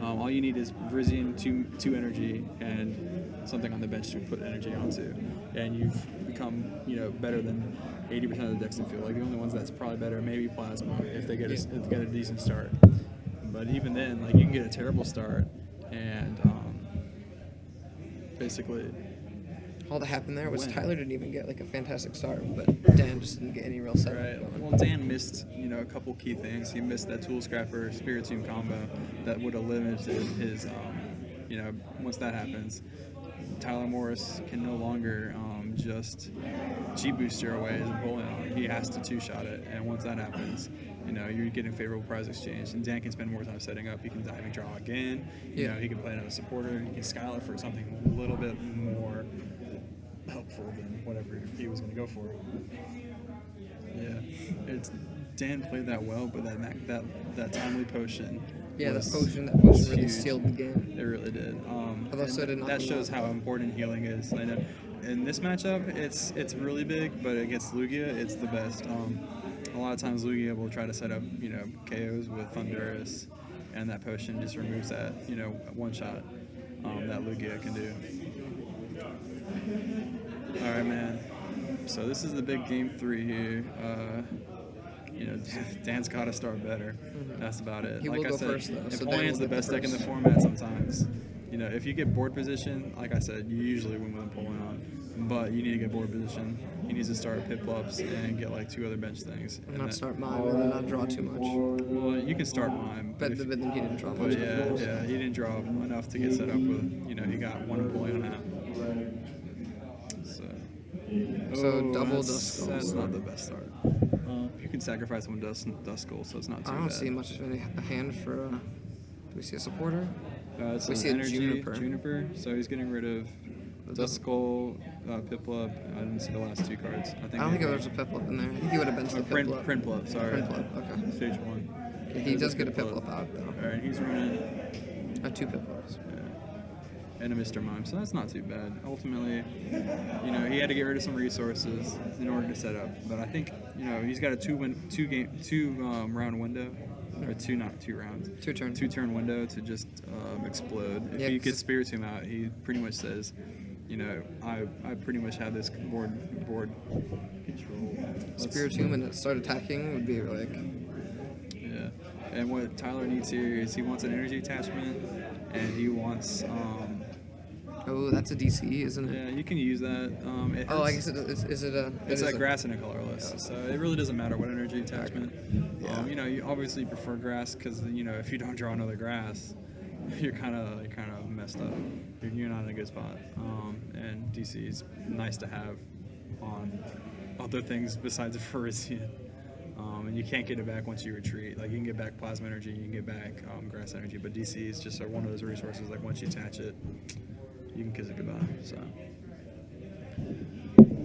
All you need is Vrizian, two energy, and something on the bench to put energy onto, and you've become better than 80% of the decks in field. Like the only ones that's probably better, maybe Plasma, if they get a decent start. But even then, like you can get a terrible start, and basically all that happened there was win. Tyler didn't even get like a fantastic start, but Dan just didn't get any real setup Right. going. Well, Dan missed, a couple key things. He missed that Tool Scrapper Spirit Tomb combo that would have limited his, once that happens, Tyler Morris can no longer just G-booster away his Empoleon. He has to two-shot it, and once that happens, you're getting favorable prize exchange, and Dan can spend more time setting up. He can diving draw again. He can play another supporter. He can Skylar for something a little bit more helpful than whatever he was going to go for. Yeah, Dan played that well, but that timely potion. Yeah, was that potion really huge. sealed the game. It really did. Although so did that knocking shows out. how important healing is. I know. In this matchup, it's really big, but against Lugia, it's the best. A lot of times Lugia will try to set up, KOs with Thunderous, and that potion just removes that, one shot that Lugia can do. All right, man. So this is the big game 3 here. Dan's got to start better. That's about it. He like will I go said, first, though, so Dan Empoleon's will the get best the deck in the first. format sometimes. If you get board position, like I said, you usually win with Empoleon. But you need to get board position. He needs to start Piplups and get like 2 other bench things. And not start mine and then not draw too much. Well, you can start mime. But then he didn't draw But much. yeah, he didn't draw enough to get set up with, he got 1 Empoleon out. So double that's, Dust Skulls. That's not the best start. You can sacrifice 1 Dust Skull, so it's not too I bad. don't see much of a hand for. Do we see a supporter? It's We an see a energy, Juniper. so he's getting rid of Dust Skull, Piplup. I didn't see the last 2 cards. I don't think there was a Piplup in there. I think he would have benched the Piplup. Printlup, sorry. Printlup, okay. Stage 1. Okay, he does get a Piplup out though. Alright, he's running 2 Piplups. and a Mr. Mime, so that's not too bad. Ultimately, he had to get rid of some resources in order to set up. But I think, he's got a two round window, or two rounds. 2 turns. 2-turn window to just explode. If Yeah, he 'cause gets Spirit Tomb out, he pretty much says, I pretty much have this board control. Spirit Tomb and start attacking would be like. Yeah. And what Tyler needs here is he wants an energy attachment, and he wants Oh, that's a DC, isn't it? yeah, you can use that. It Oh, I hurts. guess is it a? It's it like is grass and a colorless, so it really doesn't matter what energy attachment. Yeah. You obviously prefer grass because if you don't draw another grass, you're kind of messed up. You're not in a good spot. And DC is nice to have on other things besides Phyrisian. And you can't get it back once you retreat. Like you can get back plasma energy, you can get back grass energy, but DC is just one of those resources. Like once you attach it, you can kiss it goodbye. So,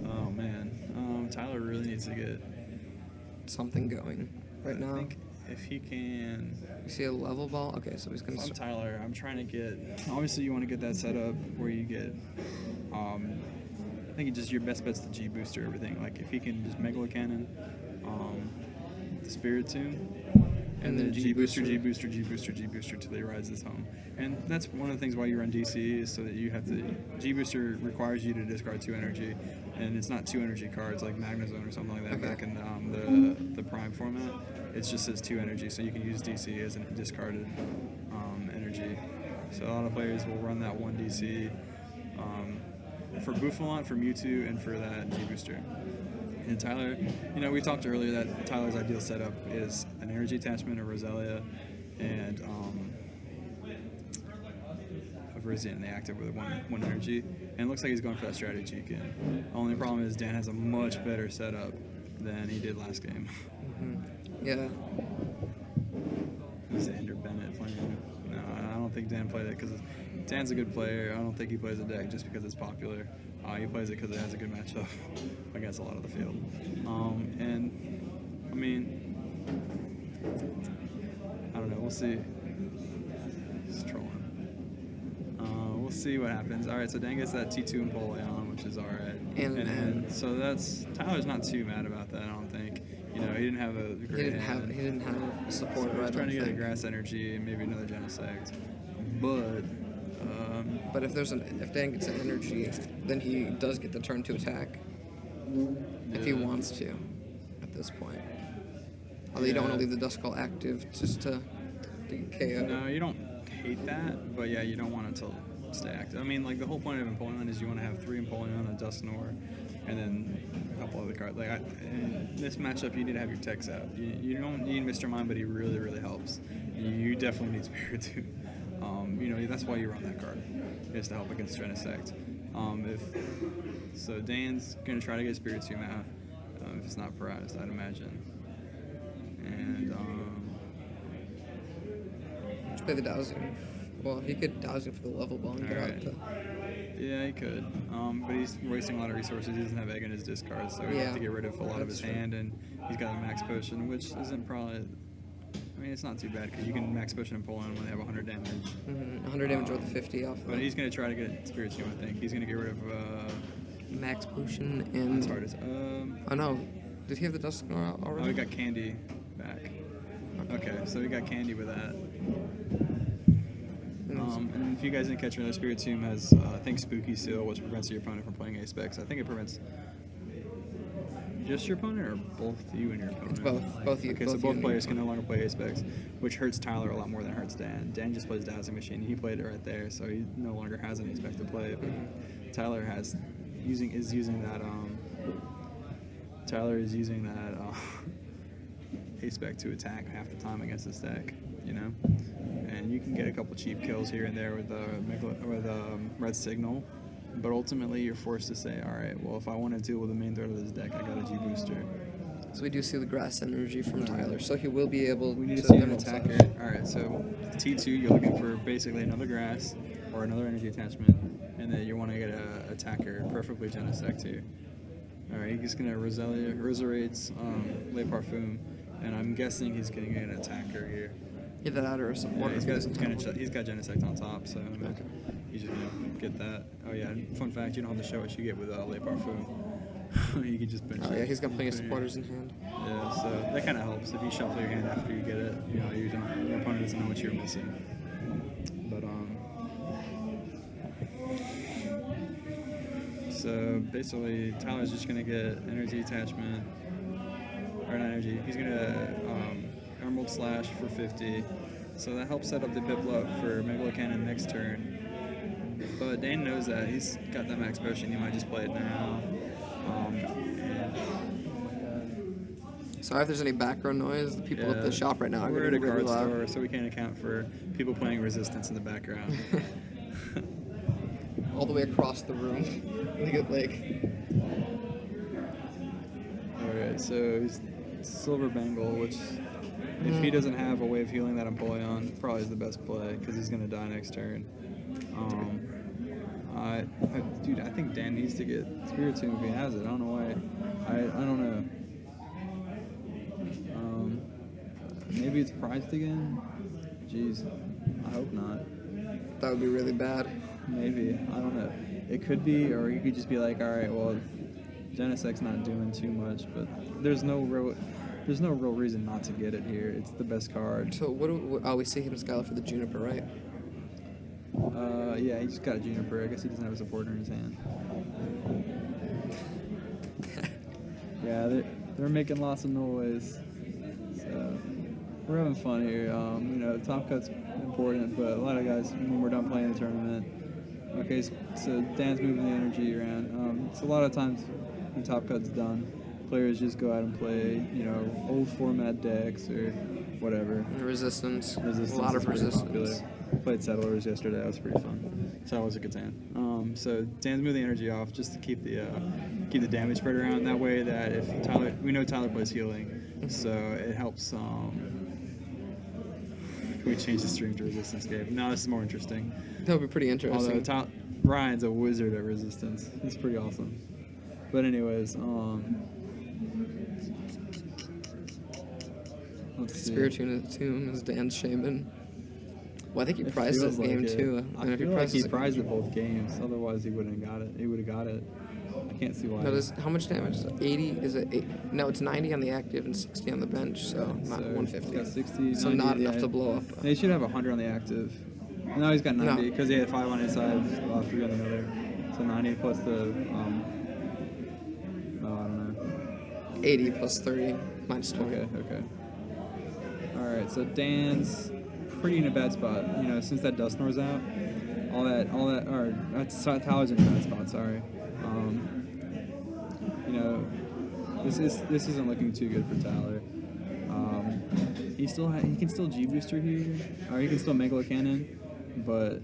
oh man, Tyler really needs to get something going right now. I think if he can. You see a level ball? Okay, so he's gonna. I'm Tyler. I'm trying to get. Obviously, you want to get that set up where you get. I think just your best bet's the G booster everything. Like if he can just Megalo Cannon, the Spirit Tomb, and then G booster till he rides this home. And that's one of the things why you run DC is so that you have to. G booster requires you to discard 2 energy, and it's not 2 energy cards like Magnezone or something like that Okay. back in the Prime format. It just says 2 energy, so you can use DC as a discarded energy. So a lot of players will run that 1 DC for Buffalon, for Mewtwo, and for that G booster. And Tyler, we talked earlier that Tyler's ideal setup is an energy attachment, a Roselia, and a Virizion in the active with one energy. And it looks like he's going for that strategy again. Only problem is Dan has a much better setup than he did last game. Yeah. Xander Bennett playing. No, I don't think Dan played it because Dan's a good player. I don't think he plays the deck just because it's popular. He plays it because it has a good matchup against a lot of the field. And I mean, I don't know. We'll see. He's trolling. We'll see what happens. All right, so Dan gets that T2 Empoleon, which is all right. And so that's Tyler's not too mad about that. I don't think. He didn't have a great hand. He didn't have support. He's Right. trying to get a grass energy and maybe another Genesect, but But if Dan gets an energy, then he does get the turn to attack. If he wants to, at this point. Although you don't want to leave the Duskull active just to get KO. no, you don't hate that, but yeah, you don't want it to stay active. I mean, like, the whole point of Empoleon is you want to have 3 Empoleon, a Dusknoir, and then a couple other cards. Like, in this matchup, you need to have your techs out. You don't need Mr. Mime, but he really, really helps. You definitely need Spiritomb. You know, that's why you run that card, is to help against Genesect. So Dan's gonna try to get Spiritomb out. If it's not Paradis, I'd imagine. And Let's play the dowsing. Well, he could dowsing for the level ball and get out the... yeah, he could. But he's wasting a lot of resources. He doesn't have egg in his discard, so he has to get rid of a lot of his hand. And he's got a max potion, which isn't probably. I mean, it's not too bad because you can max potion Empoleon when they have 100 damage. 100 damage with 50 off. But he's gonna try to get Spiritomb, I think. He's gonna get rid of. Max potion and. As hard as. Oh no, did he have the Dusknoir already? Oh, he got Candy back. Okay, so we got Candy with that. And if you guys didn't catch it, the Spiritomb has, I think, Spooky Seal, which prevents your opponent from playing Ace-Specs. I think it prevents just your opponent or both you and your opponent? It's both. Both you. Okay, so both players can no longer play Ace-Specs, which hurts Tyler a lot more than it hurts Dan. Dan just plays Dowsing Machine. He played it right there, so he no longer has an Ace-Spec to play. But Tyler is using that Ace-Spec to attack half the time against this deck, you know? And you can get a couple cheap kills here and there with Red Signal, but ultimately you're forced to say, all right, well, if I want to deal with the main threat of this deck, I got a G booster. So we do see the grass energy from Tyler, so he will be able. We need to see an attacker. All right, so T2, you're looking for basically another grass or another energy attachment, and then you want to get an attacker, preferably Genesect too. All right, he's gonna Roserades, Le Parfum, and I'm guessing he's gonna get an attacker here. Either that or a supporter. Yeah, he's got Genesect on top, so he's just gonna get that. Oh yeah, fun fact, you don't have to show what you get with Le Parfum. You can just bench it. Yeah, he's got plenty of supporters in hand. Yeah, so that kind of helps. If you shuffle your hand after you get it, you know, your opponent doesn't know what you're missing. But so basically, Tyler's just gonna get energy attachment, or not energy. He's gonna Emerald Slash for 50. So that helps set up the Piplup for Megalo Cannon next turn. But Dan knows that. He's got that max potion. He might just play it now. Sorry if there's any background noise. The people at the shop right now are we're at a really card loud. store, so we can't account for people playing Resistance in the background. All the way across the room. Look at Alright, so he's Silver Bangle, which if he doesn't have a way of healing that Empoleon, probably is the best play because he's gonna die next turn. Dude, I think Dan needs to get Spiritomb if he has it. I don't know why. I don't know. Maybe it's priced again? Jeez. I hope not. That would be really bad. Maybe. I don't know. It could be, or you could just be like, alright, well, Genesect's not doing too much, but there's no real reason not to get it here. It's the best card. So we see him Skylar for the Juniper, right? Yeah, he just got a Juniper. I guess he doesn't have a supporter in his hand. Yeah, they're making lots of noise. So we're having fun here. You know, top cut's important, but a lot of guys, when we're done playing the tournament, okay, so Dan's moving the energy around. So a lot of times when top cut's done, players just go out and play, you know, old format decks or whatever. Resistance. A lot of resistance. Popular. Played Settlers yesterday. That was pretty fun. Settlers a Catan. So Dan's moving the energy off just to keep the damage spread around. That way, that if we know Tyler plays healing, so it helps. Can we change the stream to Resistance game? No, this is more interesting. That would be pretty interesting. Although Ryan's a wizard at Resistance. He's pretty awesome. But anyways, let's see. Spiritomb is Dan's Shaman. Well, I think he prized this game too. I feel like he prized it both games. Otherwise, he wouldn't have got it. He would have got it. I can't see why. No, how much damage? 80? Is it? No, it's 90 on the active and 60 on the bench. So not 150. He's got 60. So 90, not enough to blow up. He should have 100 on the active. No, he's got 90 because he had 5 on his side, 3 on the other. So 90 plus the I don't know. 80 plus 30 minus 20. Okay. All right. So Dan's pretty in a bad spot. You know, since that Dustnor's out, or Tyler's in a bad spot. Sorry. You know, this isn't looking too good for Tyler. He can still G booster here, or he can still Megalo Cannon, but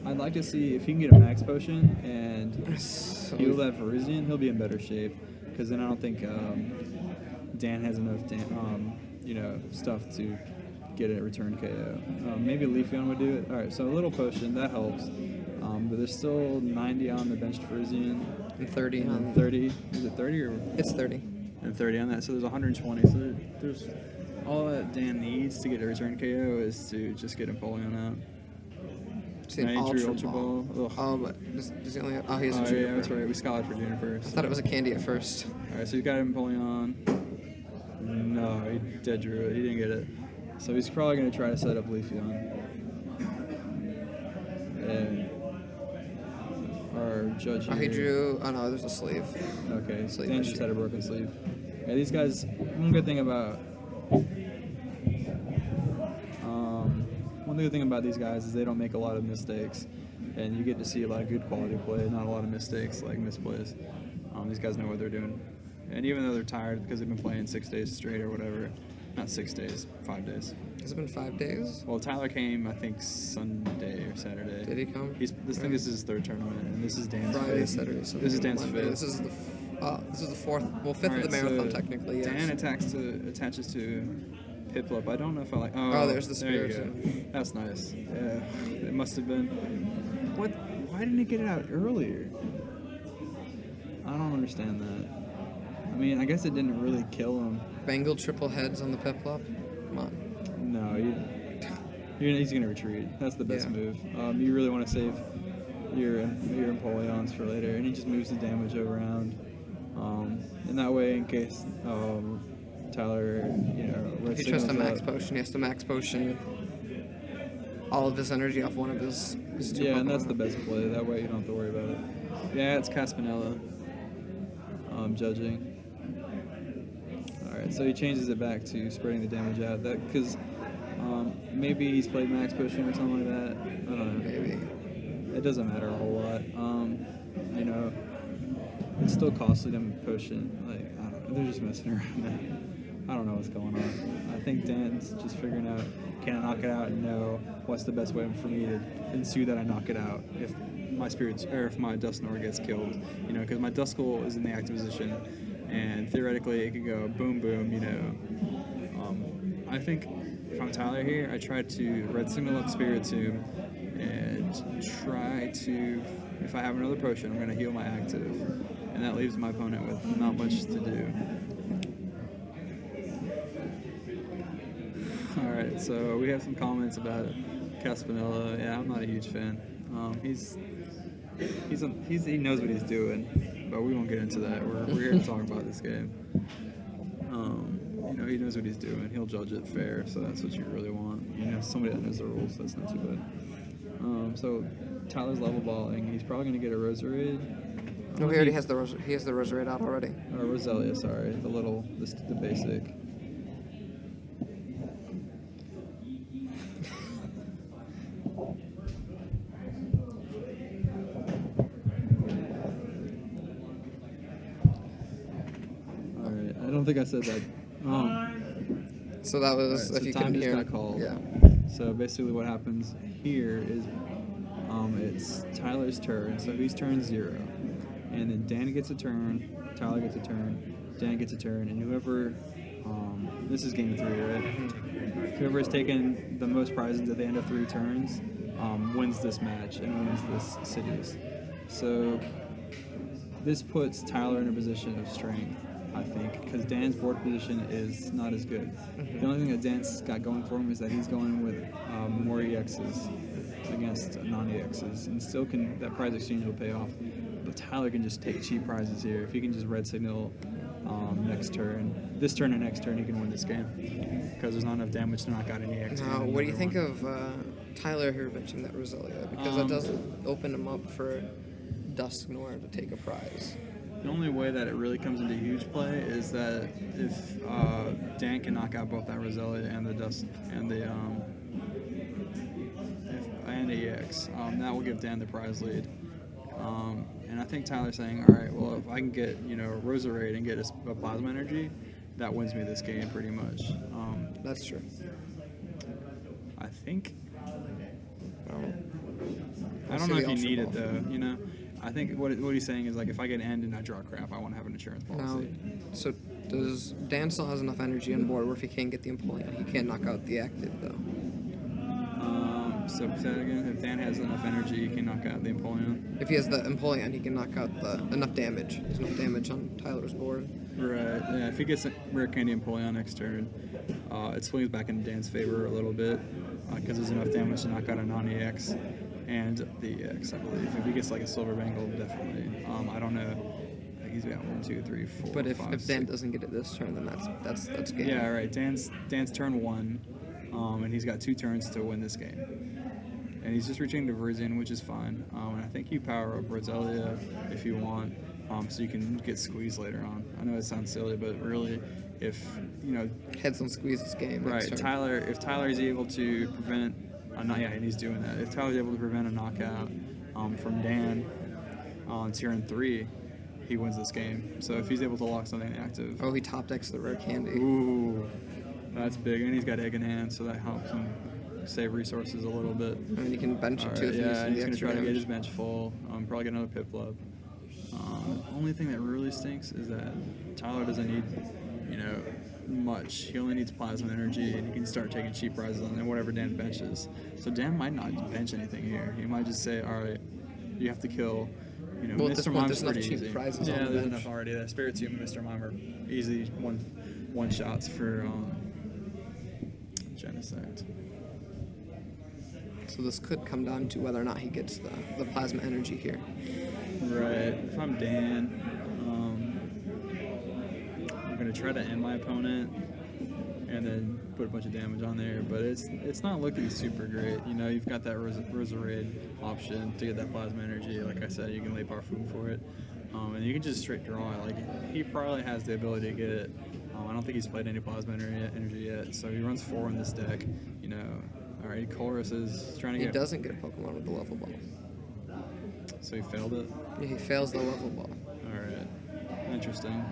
I'd like to see if he can get a max potion and heal that VirGen, he'll be in better shape. Because then I don't think Dan has enough stuff to get a return KO. Maybe Leafeon would do it. All right, so a little potion that helps. But there's still 90 on the benched VirGen. And 30 on... And 30. Is it 30 or? It's 30. And 30 on that, so there's 120. So there's all that Dan needs to get a return KO is to just get Empoleon out. See an Ultra Ball. Oh, but does he only have... Oh, he has a Juniper. Yeah, that's right. We scouted for Juniper. I thought it was a candy at first. All right, so he's got Empoleon. No, he dead drew it. He didn't get it. So he's probably going to try to set up Leafeon. Or Judge here. Oh, he drew... Oh, no, there's a sleeve. Okay, Sleeve Dan issue. just had a broken sleeve. Yeah, these guys... One good thing about these guys is they don't make a lot of mistakes. And you get to see a lot of good quality play, not a lot of mistakes, like misplays. These guys know what they're doing. And even though they're tired because they've been playing 6 days straight or whatever, not 6 days, 5 days. Has it been 5 days? Well, Tyler came, I think, Sunday or Saturday. Did he come? This is his third tournament, and this is Dan's Friday, fifth. Saturday, Sunday. This is Dan's Monday. fifth. This is the fourth. Well, fifth of the marathon, technically. Yes. Dan attaches to Piplup. I don't know if I like. Oh, there's the there you spirit. go. That's nice. Yeah, it must have been. What? Why didn't he get it out earlier? I don't understand that. I mean, I guess it didn't really kill him. Bengal triple heads on the Piplup. Come on. No, he's gonna retreat. That's the best Yeah. move. You really want to save your Empoleons for later, and he just moves the damage around. And that way, in case Tyler, He tries to max potion. He has to max potion all of his energy off one of his two Yeah, and Pokemon. that's the best play. That way, you don't have to worry about it. Yeah, it's Caspinella. Judging. All right, so he changes it back to spreading the damage out. That because maybe he's played max potion or something like that. I don't know. Maybe. It doesn't matter a whole lot. It's still costly to potion. Like, I don't know. They're just messing around now. I don't know what's going on. I think Dan's just figuring out, can I knock it out? No. What's the best way for me to ensue that I knock it out? If my if my Dusknoir gets killed, because my Duskull is in the active position, and theoretically it could go boom boom. I think if I'm Tyler here, I try to red signal up Spiritomb and try to, if I have another potion, I'm going to heal my active, and that leaves my opponent with not much to do. All right, so we have some comments about Caspinella. Yeah, I'm not a huge fan. He knows what he's doing, but we won't get into that. We're here to talk about this game. He knows what he's doing. He'll judge it fair, so that's what you really want. Somebody that knows the rules. That's not too bad. So Tyler's level balling. He's probably gonna get a Roserade. No, he already has the Roserade out already. Or Roselia, sorry, the basic. I don't think I said that. So that was, right, if so you time couldn't just hear. got called. Yeah. So basically what happens here is it's Tyler's turn. So he's turn 0. And then Dan gets a turn, Tyler gets a turn, Dan gets a turn, and whoever, this is game 3, right? Whoever has taken the most prizes at the end of 3 turns wins this match and wins this Sidious. So this puts Tyler in a position of strength, I think, because Dan's board position is not as good. The only thing that Dan's got going for him is that he's going with more EXs against non-EXs, and still that prize exchange will pay off. But Tyler can just take cheap prizes here. If he can just red signal this turn and next turn, he can win this game because there's not enough damage to knock out any EX. Now, what do you think of Tyler here mentioned that Roselia? Because that does open him up for Dusknoir to take a prize. The only way that it really comes into huge play is that if Dan can knock out both that Roselia and the Dust and the and EX, that will give Dan the prize lead. And I think Tyler's saying, all right, well, if I can get Roserade and get a Plasma Energy, that wins me this game pretty much. That's true. I think. Well, I don't know if you need it though. I think what he's saying is like if I get end and I draw crap, I want to have an insurance Now, policy. so does Dan still has enough energy on board where if he can't get the Empoleon, he can't knock out the active though? So say that again. If Dan has enough energy, he can knock out the Empoleon. If he has the Empoleon, he can knock out enough damage. There's enough damage on Tyler's board. Right. Yeah. If he gets a rare candy Empoleon next turn, it swings back in Dan's favor a little bit because there's enough damage to knock out a non-EX and the EX, I believe. If he gets like a Silver Bangle, definitely. I don't know. I think he's got 1, 2, 3, 4. But if 5, Dan 6. doesn't get it this turn, then that's game. Yeah. Right. Dan's turn 1, and he's got 2 turns to win this game. And he's just reaching to VirGen, which is fine. And I think you power up Roselia if you want, so you can get squeezed later on. I know it sounds silly, but really, if Heads on squeeze this game. right, next turn. if Tyler is able to prevent, and he's doing that. If Tyler's able to prevent a knockout from Dan on turn 3, he wins this game. So if he's able to lock something active, Oh, he top decks the rare candy. ooh, that's big. And he's got egg in hand, so that helps him save resources a little bit. I mean, you can bench it All too right, if you yeah, and use he's the gonna try extra to get damage. his bench full. Probably get another Piplup. Only thing that really stinks is that Tyler doesn't need, much. He only needs Plasma Energy, and he can start taking cheap prizes on whatever Dan benches. So Dan might not bench anything here. He might just say, all right, you have to kill. Well, at this Mr. point, Mime's there's enough pretty cheap easy. prizes on Yeah, the there's bench. enough already. The Spiritomb and Mr. Mime are easy one shots for Genesect. So this could come down to whether or not he gets the plasma energy here. Right. If I'm Dan, I'm gonna try to end my opponent and then put a bunch of damage on there. But it's not looking super great. You've got that Roserade option to get that plasma energy. Like I said, you can lay Parfum for it, and you can just straight draw it. Like he probably has the ability to get it. I don't think he's played any plasma energy yet, so he runs 4 in this deck. All right, Chorus is trying to He get. doesn't get a Pokemon with the level ball. So he failed it. Yeah, he fails the level ball. All right, interesting.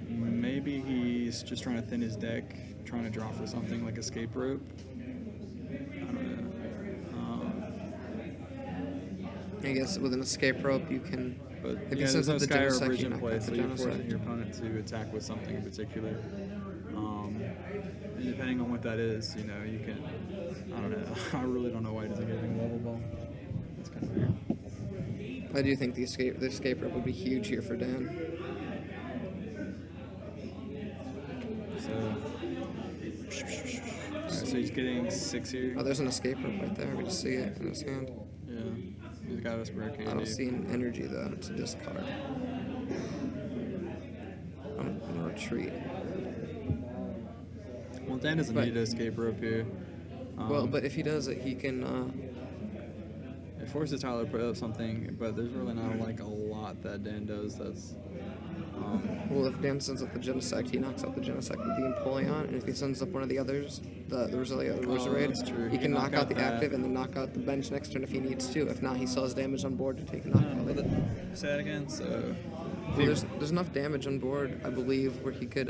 Maybe he's just trying to thin his deck, trying to draw for something like Escape Rope. I don't know. I guess with an escape rope, you can. But If yeah, he there's sends no up the Sky or Genesect, Bridge you in knock play, out so the you're forcing Genesect. your opponent to attack with something in particular. And depending on what that is, you can. I don't know. I really don't know why he doesn't get a level ball. It's kind of weird. I do think the escape rope would be huge here for Dan. So, alright, so he's getting 6 here. Oh, there's an escape rope right there. We just see it in his hand. Yeah, he's got us rare I candy. don't see an energy though. It's a discard. I'm gonna retreat. Well, Dan doesn't But- need to escape rope here. Well, but if he does it, he can. It forces Tyler to put up something, but there's really not like a lot that Dan does. That's Well, if Dan sends up the Genesect, he knocks out the Genesect with the Empoleon, and if he sends up one of the others, the Roselia, the Roserade, that's true. he can knock out the that. active and then knock out the bench next turn if he needs to. If not, he still has damage on board to take a knockout with it. say that again. So Well, there's enough damage on board, I believe, where he could,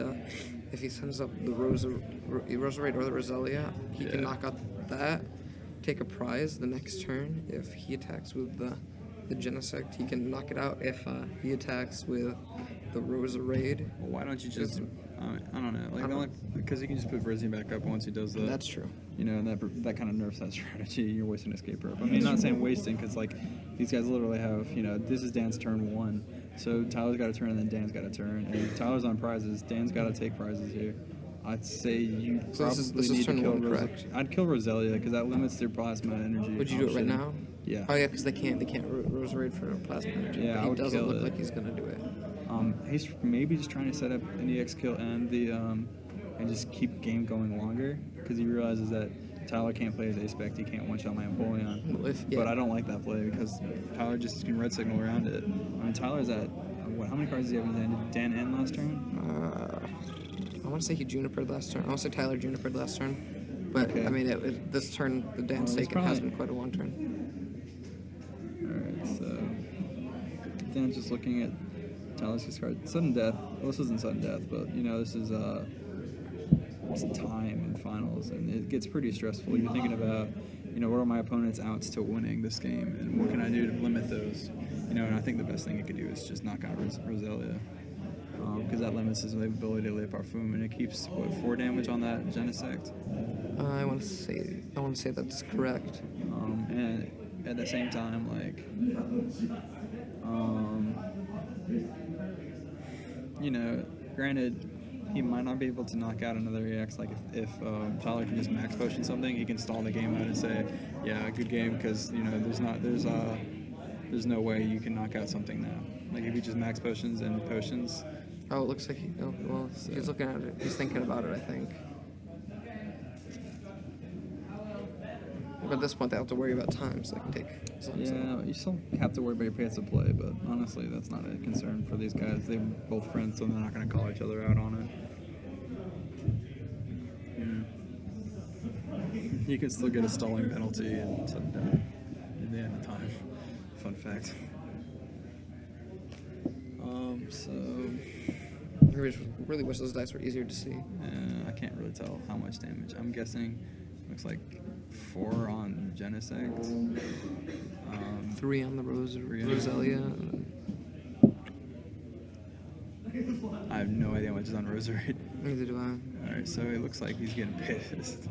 if he sends up the Roserade or the Roselia, he can Yeah. knock out that, take a prize the next turn. If he attacks with the Genesect, he can knock it out. If he attacks with the Roserade, well, why don't you just? I don't know. I don't- Because he can just put Vrizzy back up once he does that. that's true. And that kind of nerfs that strategy. You're wasting escape rope. I mean, not saying wasting, because these guys literally have this is Dan's turn 1, so Tyler's got a turn and then Dan's got a turn, and if Tyler's on prizes, Dan's got to take prizes here. I'd say you So probably this is need to turn kill 1, correct? I'd kill Roselia because that limits their plasma energy. Would you do it right option. now? Yeah. Oh yeah, because they can't Roserade for plasma energy. Yeah, but I he would doesn't kill look it. like he's gonna do it. He's maybe just trying to set up an EX kill and the and just keep game going longer because he realizes that Tyler can't play his A-Spec, he can't one-shot my Empoleon. Well, But I don't like that play because Tyler just can red signal around it. I mean, Tyler's at, how many cards does he have in his hand? Did Dan end last turn? I want to say he junipered last turn. I want to say Tyler junipered last turn. But, Okay. I mean, this turn, the Dan's Well, it's taken has probably- been quite a long turn. Alright, so Dan's just looking at Tyler's discard. Sudden death. Well, this isn't sudden death, but you know, this is it's time in finals, and it gets pretty stressful. You're thinking about, you know, what are my opponent's outs to winning this game, and what can I do to limit those? You know, and I think the best thing you could do is just knock out Roselia, because that limits his ability to lay Parfum, and it keeps what 4 damage on that Genesect. I want to say that's correct. And at the same time, like, you know, granted, he might not be able to knock out another EX. Like, if Tyler can just max potion something, he can stall the game out and say, yeah, good game, because, you know, there's no way you can knock out something now. Like, if he just max potions and potions. Oh, it looks like he's looking at it. He's thinking about it, I think. But at this point, they have to worry about time, so they can take as long as they want. Yeah, you still have to worry about your pace of play, but honestly, that's not a concern for these guys. They're both friends, so they're not going to call each other out on it. Yeah. You can still get a stalling penalty and sudden death at the end of time. Fun fact. So I really wish those dice were easier to see. I can't really tell how much damage. I'm guessing looks like 4 on Genesect. 3 on the Roselia. I have no idea how much is on Rosary. Neither do I. Alright, so it looks like he's getting pissed.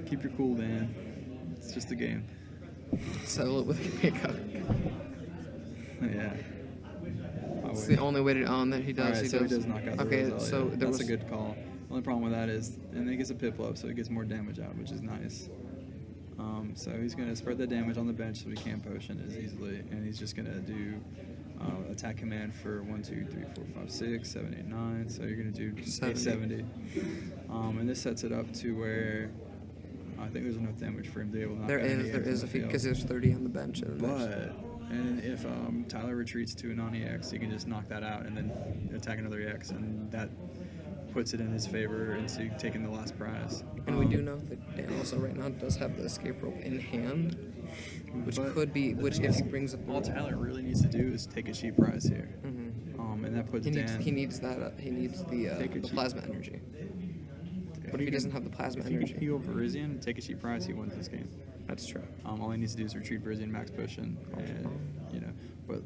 Keep your cool, Dan. It's just a game. Settle it with a pickup. Yeah. It's the only way to own that he does. Alright, so he does knock out the Okay, Roselia. so there that's was a good call. Only problem with that is, and he gets a pip up, so he gets more damage out, which is nice. So he's going to spread the damage on the bench so he can't potion as easily, and he's just going to do attack command for 1, 2, 3, 4, 5, 6, 7, 8, 9. So you're going to do 70. And this sets it up to where I think there's enough damage for him to be able to knock out any there is because there's 30 on the bench. And if Tyler retreats to a non-EX, he can just knock that out and then attack another EX, and that puts it in his favor into taking the last prize. And we do know that Dan also right now does have the escape rope in hand, which could be, if he brings up all Tyler really needs to do is take a cheap prize here. And that puts Dan. He needs the plasma energy. What if he doesn't have the plasma energy? If he can heal Verizian, take a cheap prize, he wins this game. That's true. All he needs to do is retreat Verizian, max potion, and you know, but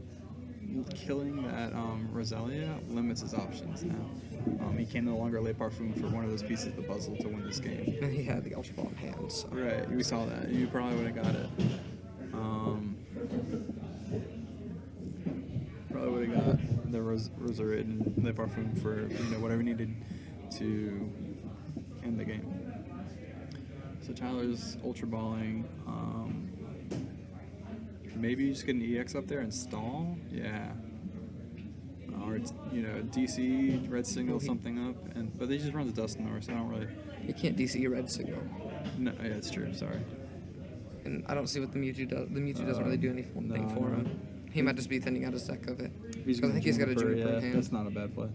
killing that Roselia limits his options now. He can no longer lay Parfum for one of those pieces of the puzzle to win this game. And he had the Ultra Ball in hand, so. Right, we saw that. You probably would have got it. Probably would have got the Roserade and lay Parfum for, you know, whatever needed to end the game. So Tyler's Ultra Balling. Maybe you just get an EX up there and stall? Yeah. Or, you know, DC, red signal something up. But they just run the Dust North, so I don't really... You can't DC red signal. No, yeah, it's true, sorry. And I don't see what the Mewtwo does. The Mewtwo doesn't really do anything for him. He might just be thinning out his deck of it. Because I think he's got a Juniper in hand. That's not a bad play.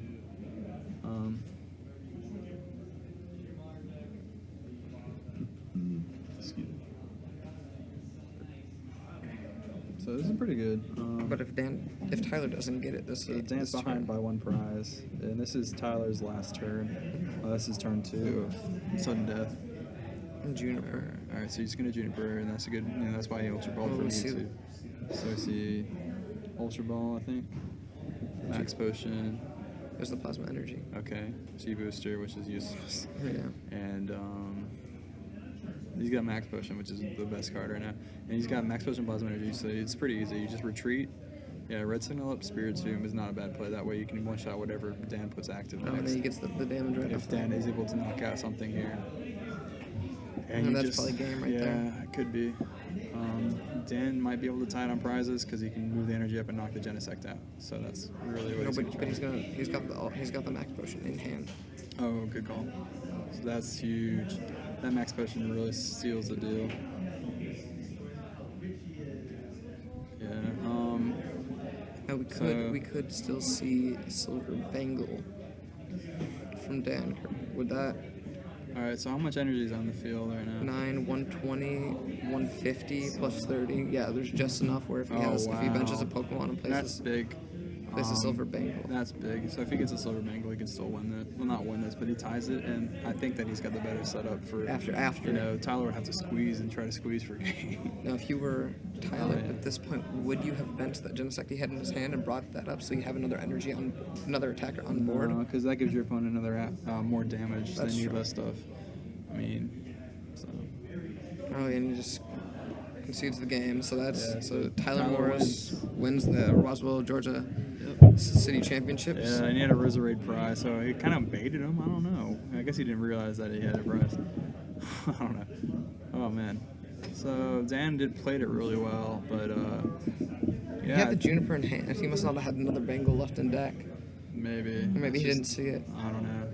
Excuse me. So this is pretty good. But if Tyler doesn't get it, So Dan's behind by 1 prize, and this is Tyler's last turn. This is turn 2 of Sudden Death. And Juniper. All right, so he's gonna Juniper, and that's a good. You know, that's why he Ultra Ball for Mewtwo. So we see Ultra Ball, I think. Max Potion. There's the plasma energy. Okay. G Booster, which is useless. Yeah. And he's got Max Potion, which is the best card right now. And he's got Max Potion Plasma Energy, so it's pretty easy. You just retreat. Yeah, Red Signal up, Spirit Tomb is not a bad play. That way you can one-shot whatever Dan puts active next. And then he gets the damage right If Dan is able to knock out something here. And that's probably game right there. Yeah, it could be. Dan might be able to tie it on prizes because he can move the energy up and knock the Genesect out. So that's really what he's got the max potion in hand. Oh, good call. So that's huge. that max potion really seals the deal. Yeah. Oh, we could still see silver bangle from Dan. Would that All right. So how much energy is on the field right now? 9, 120, 150 plus 30? Yeah, there's just enough where if he if he benches a Pokemon and That's big. plays a silver bangle. That's big. So if he gets a silver bangle, he can still win this. Well, not win this, but he ties it, and I think that he's got the better setup for. After. You know, Tyler would have to squeeze and try to squeeze for game. Now, if you were Tyler yeah. at this point, would you have benched that Genesect he had in his hand and brought that up so you have another attacker on board? Because that gives your opponent another more damage. That's They need true. less stuff. I mean, so. Oh, and he just concedes the game. So that's Yeah, so Tyler Tyler Morris wins the Roswell, Georgia City Championships. Yeah, and he had a Roserade prize, so he kind of baited him. I don't know. I guess he didn't realize that he had a prize. I don't know. Oh man. So Dan played it really well, but He yeah, had the Juniper in hand. He must not have had another Bengal left in deck. maybe. Or maybe he It's didn't just- see it. I don't know.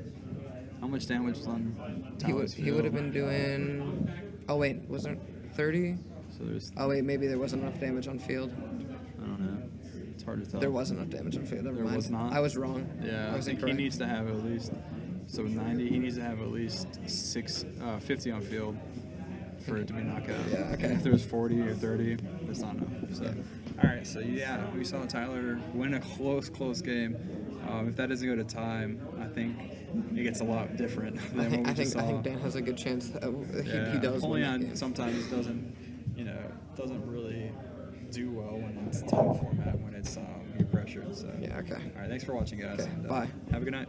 How much damage was on Tyler's He would have been doing. Oh wait, was there 30? So there's. Oh wait, maybe there wasn't enough damage on field. I don't know. It's hard to tell. There wasn't enough damage on field. Never There mind. was not? I was wrong. Yeah, I I was think incorrect. he needs to have at least. So with 90, he needs to have at least 50 on field for it to be knockout. Yeah, okay. And if there's 40 or 30, that's not enough. So, all right. So yeah, we saw Tyler win a close game. If that doesn't go to time, I think it gets a lot different than what we I just saw. think Dan has a good chance. Yeah, He does win that Empoleon game. sometimes doesn't really do well when it's time format when it's you're pressured. So Yeah, okay. All right. Thanks for watching, guys. Okay, And, bye. Have a good night.